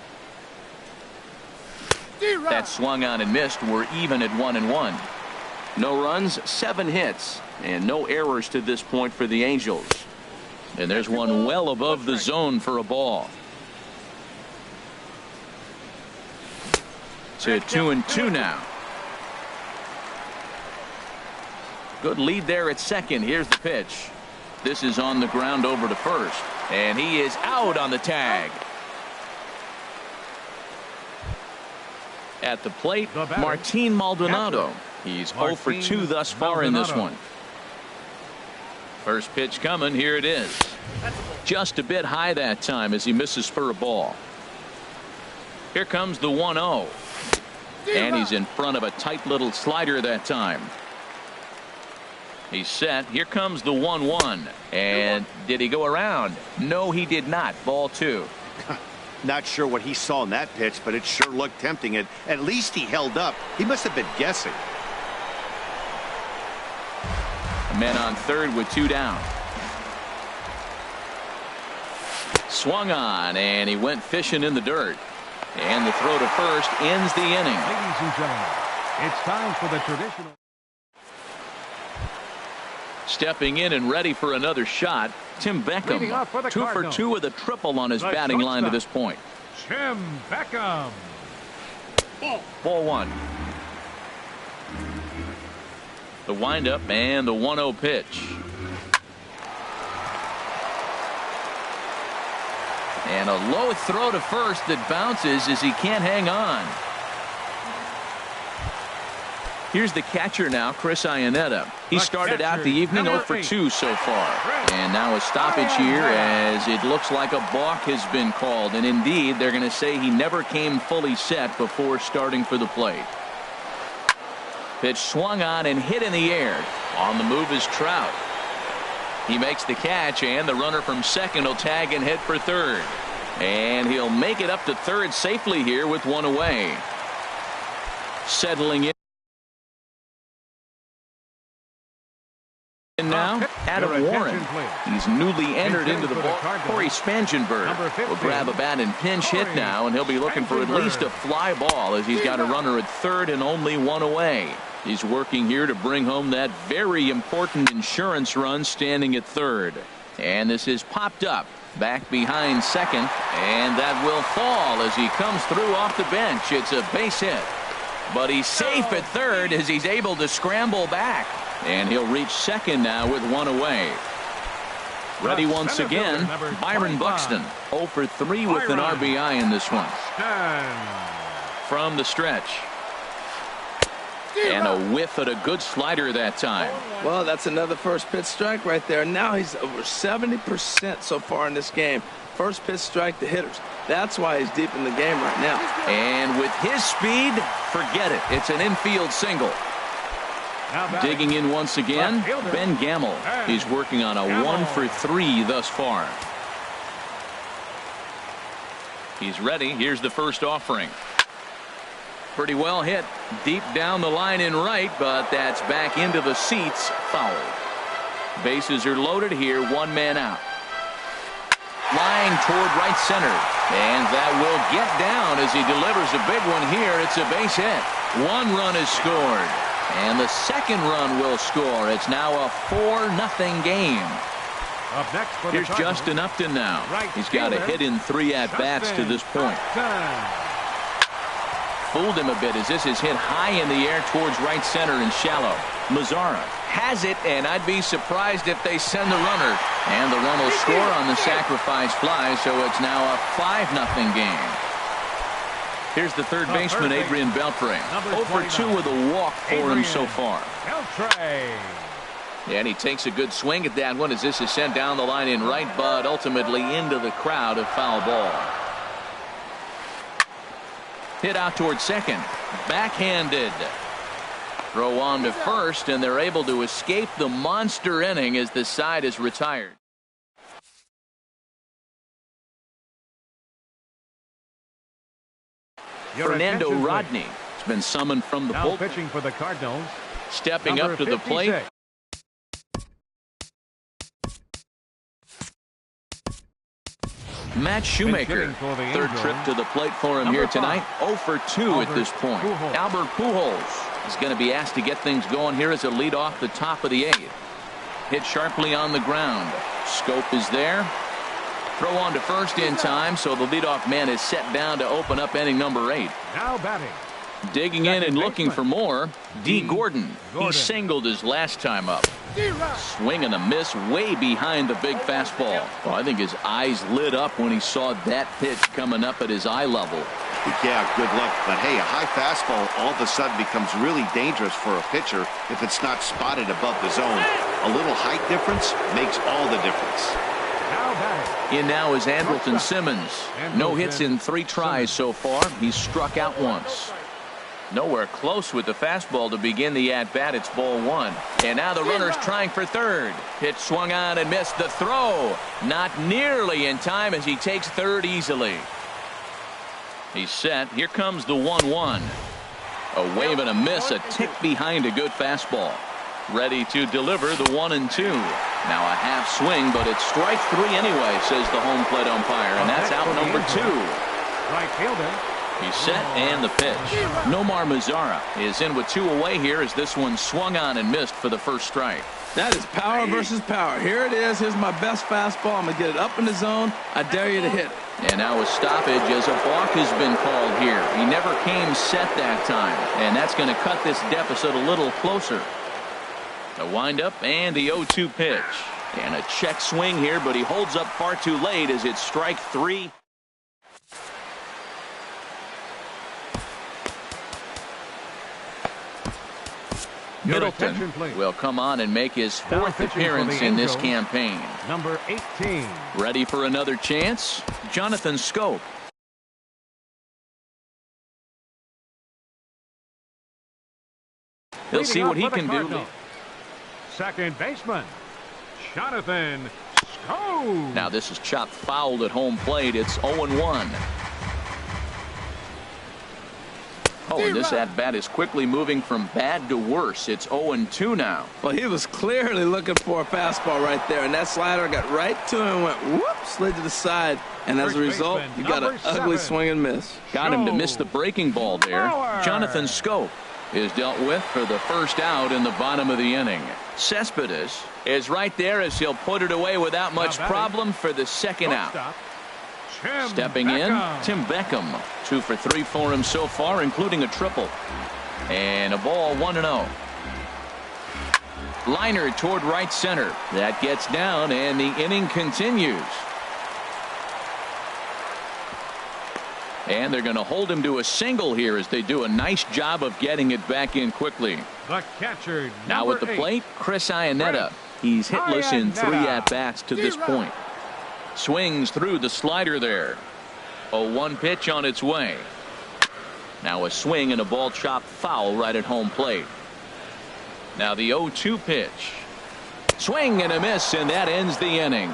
That swung on and missed. We're even at 1-1. No runs, 7 hits, and no errors to this point for the Angels. And there's one well above the zone for a ball. To 2-2 now. Good lead there at second. Here's the pitch. This is on the ground over to first, and he is out on the tag. At the plate, Martin Maldonado. He's 0 for 2 thus far in this one. First pitch coming. Here it is. Just a bit high that time as he misses for a ball. Here comes the 1-0. And he's in front of a tight little slider that time. He's set. Here comes the 1-1. And did he go around? No, he did not. Ball 2. Not sure what he saw in that pitch, but it sure looked tempting. And at least he held up. He must have been guessing. Men on third with 2 down. Swung on, and he went fishing in the dirt. And the throw to first ends the inning. Ladies and gentlemen, it's time for the traditional. Stepping in and ready for another shot, Tim Leading off for Beckham. the 2 for Cardinals. 2 with a triple on his The batting line to shortstop. this point. Tim Beckham. Ball 1. The windup and the 1-0 pitch. And a low throw to first that bounces as he can't hang on. Here's the catcher now, Chris Iannetta. He The started out catcher, the evening number 0 for 8. 2 so far. And now a stoppage here as it looks like a balk has been called. And indeed, they're going to say he never came fully set before starting for the plate. Pitch swung on and hit in the air. On the move is Trout. He makes the catch, and the runner from second will tag and head for third. And he'll make it up to third safely here with 1 away. Settling in now, Adam Your Warren. attention, please. He's newly entered into the for the ball. Cardinals, Corey Spangenberg number 15, will grab a bat and pinch hit now, and he'll be looking for at least a fly ball as he's got a runner at third and only 1 away. He's working here to bring home that very important insurance run standing at third. And this is popped up back behind second, and that will fall as he comes through off the bench. It's a base hit, but he's safe at third as he's able to scramble back, and he'll reach second now with 1 away. Ready once center again, fielder, number Byron 25. Buxton. 0 for 3 with an Byron. RBI in this one. Done. From the stretch. And a whiff at a good slider that time. Well, that's another first pitch strike right there. Now he's over 70% so far in this game. First pitch strike to hitters. That's why he's deep in the game right now. And with his speed, forget it. It's an infield single. Now batting. Digging in once again, Left fielder. Ben Gamble. He's working on a 1 for 3 thus far. He's ready. Here's the first offering. Pretty well hit deep down the line in right, but that's back into the seats. Foul. Bases are loaded here. 1 man out. Line toward right center. And that will get down as he delivers a big one here. It's a base hit. 1 run is scored. And the second run will score. It's now a 4-0 game. Up next for the Here's Cardinals, Justin Upton now. right He's got a fielder, hit in 3 at-bats to this point. Upton. Fooled him a bit as this is hit high in the air towards right center and shallow. Mazzara has it, and I'd be surprised if they send the runner. And the run will score on the sacrifice fly, so it's now a 5-0 game. Here's the third baseman, Adrian Beltre. Number 0 for 2 with a walk for him so Adrian far. Beltre. And he takes a good swing at that one as this is sent down the line in right, but ultimately into the crowd, a foul ball. Hit out toward second. Backhanded. Throw on to first, and they're able to escape the monster inning as the side is retired. Your Fernando attention, please. Rodney has been summoned from the Now bullpen. pitching for the Cardinals, Stepping number up to the plate. 56. Matt Shoemaker, hitting for the third Angels. trip to the plate for him Number here 5. tonight. 0 for 2 at Albert this point. Pujols. Albert Pujols is going to be asked to get things going here as a lead off the top of the 8th. Hit sharply on the ground. Scope is there. Throw on to first in time, so the leadoff man is set down to open up inning number 8. Now batting. Digging in and Second looking for baseman, more, D. Gordon. He Gordon. singled his last time up. Swing and a miss way behind the big fastball. Well, I think his eyes lit up when he saw that pitch coming up at his eye level. Yeah, good luck. But hey, a high fastball all of a sudden becomes really dangerous for a pitcher if it's not spotted above the zone. A little height difference makes all the difference. Now batting. In now is Andrelton Simmons. No hits in 3 tries so far. He's struck out once. Nowhere close with the fastball to begin the at-bat. It's ball 1. And now the runner's trying for third. Pitch swung on and missed. The throw not nearly in time as he takes third easily. He's set. Here comes the 1-1. A wave and a miss, a tick behind a good fastball. Ready to deliver the 1-2. Now a half swing, but it's strike 3 anyway, says the home plate umpire, and that's out number 2. Right fielder. He's set, and the pitch. Nomar Mazara is in with 2 away here as this one swung on and missed for the first strike. That is power versus power. Here it is. Here's my best fastball. I'm going to get it up in the zone. I dare you to hit it. And now a stoppage as a balk has been called here. He never came set that time, and that's going to cut this deficit a little closer. The windup and the 0-2 pitch. And a check swing here, but he holds up far too late as it's strike 3. Middleton will come on and make his 4th appearance in this campaign. Number 18. Ready for another chance? Jonathan Schoop. He'll see what he can do. Second baseman, Jonathan Schoop. Now this is chopped foul at home plate. It's 0-1. Oh, and this at-bat is quickly moving from bad to worse. It's 0-2 now. Well, he was clearly looking for a fastball right there, and that slider got right to him and went whoop, slid to the side. And as a result, you got an ugly swing and miss. Got him to miss the breaking ball there. Jonathan Schoop is dealt with for the first out in the bottom of the inning. Cespedes is right there as he'll put it away without much problem for the second out. Stepping in, Tim Beckham. 2 for 3 for him so far, including a triple. And a ball 1-0. Liner toward right center. That gets down, and the inning continues. And they're going to hold him to a single here as they do a nice job of getting it back in quickly. The catcher, now at the plate, Chris Iannetta. He's hitless in 3 at-bats to this point. Swings through the slider there. A 1 pitch on its way. Now a swing and a ball chopped foul right at home plate. Now the 0-2 pitch. Swing and a miss, and that ends the inning.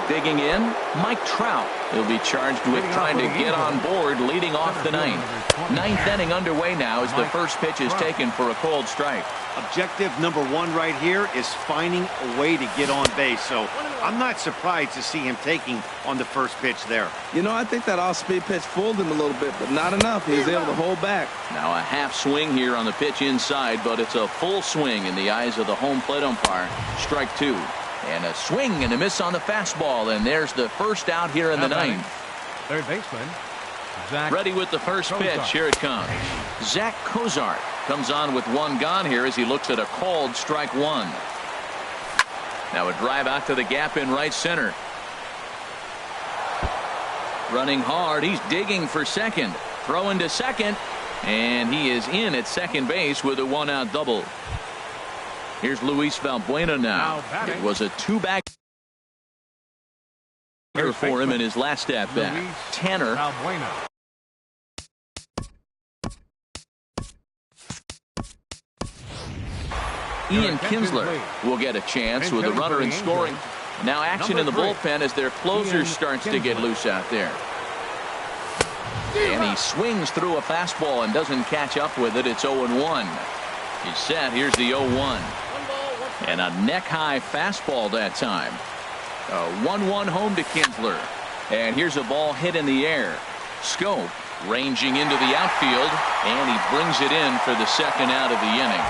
Digging in, Mike Trout. He'll be charged with trying to get on board leading off the ninth. 9th inning underway now as the first pitch is taken for a cold strike. Objective number 1 right here is finding a way to get on base. So I'm not surprised to see him taking on the first pitch there. You know, I think that off-speed pitch fooled him a little bit, but not enough. He was able to hold back. Now a half swing here on the pitch inside, but it's a full swing in the eyes of the home plate umpire. Strike 2. And a swing and a miss on the fastball, and there's the first out here in the 9th. Third baseman, Zach. Ready with the first pitch. Here it comes. Zach Cozart comes on with 1 gone here as he looks at a called strike 1. Now a drive out to the gap in right center. Running hard. He's digging for second. Throwing to second. And he is in at second base with a 1-out double. Here's Luis Valbuena now. It was a 2-back here for him in his last at-bat. Tanner. Ian Kinsler will get a chance with a runner in scoring. Now action in the bullpen as their closer starts to get loose out there. And he swings through a fastball and doesn't catch up with it. It's 0-1. He's set. Here's the 0-1. And a neck-high fastball that time. A 1-1 home to Kinsler. And here's a ball hit in the air. Schoop ranging into the outfield, and he brings it in for the second out of the inning.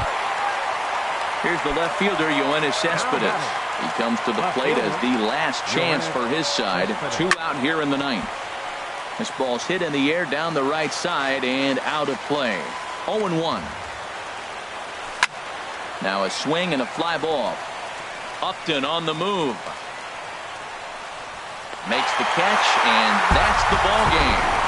Here's the left fielder, Yoenis Cespedes. He comes to the plate as the last chance for his side. 2 out here in the 9th. This ball's hit in the air down the right side and out of play. 0-1. Now a swing and a fly ball. Upton on the move. Makes the catch, and that's the ball game.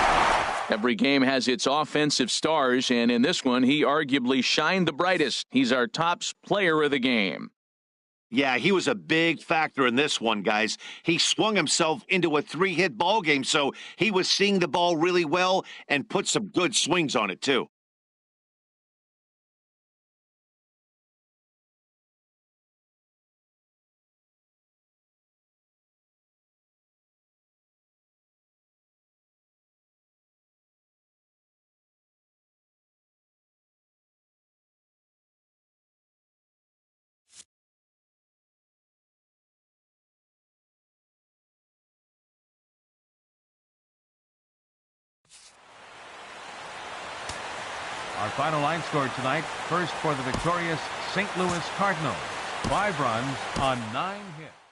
Every game has its offensive stars, and in this one, he arguably shined the brightest. He's our top player of the game. Yeah, he was a big factor in this one, guys. He swung himself into a 3-hit ball game, so he was seeing the ball really well and put some good swings on it, too. Our final line score tonight, first for the victorious St. Louis Cardinals. 5 runs on 9 hits.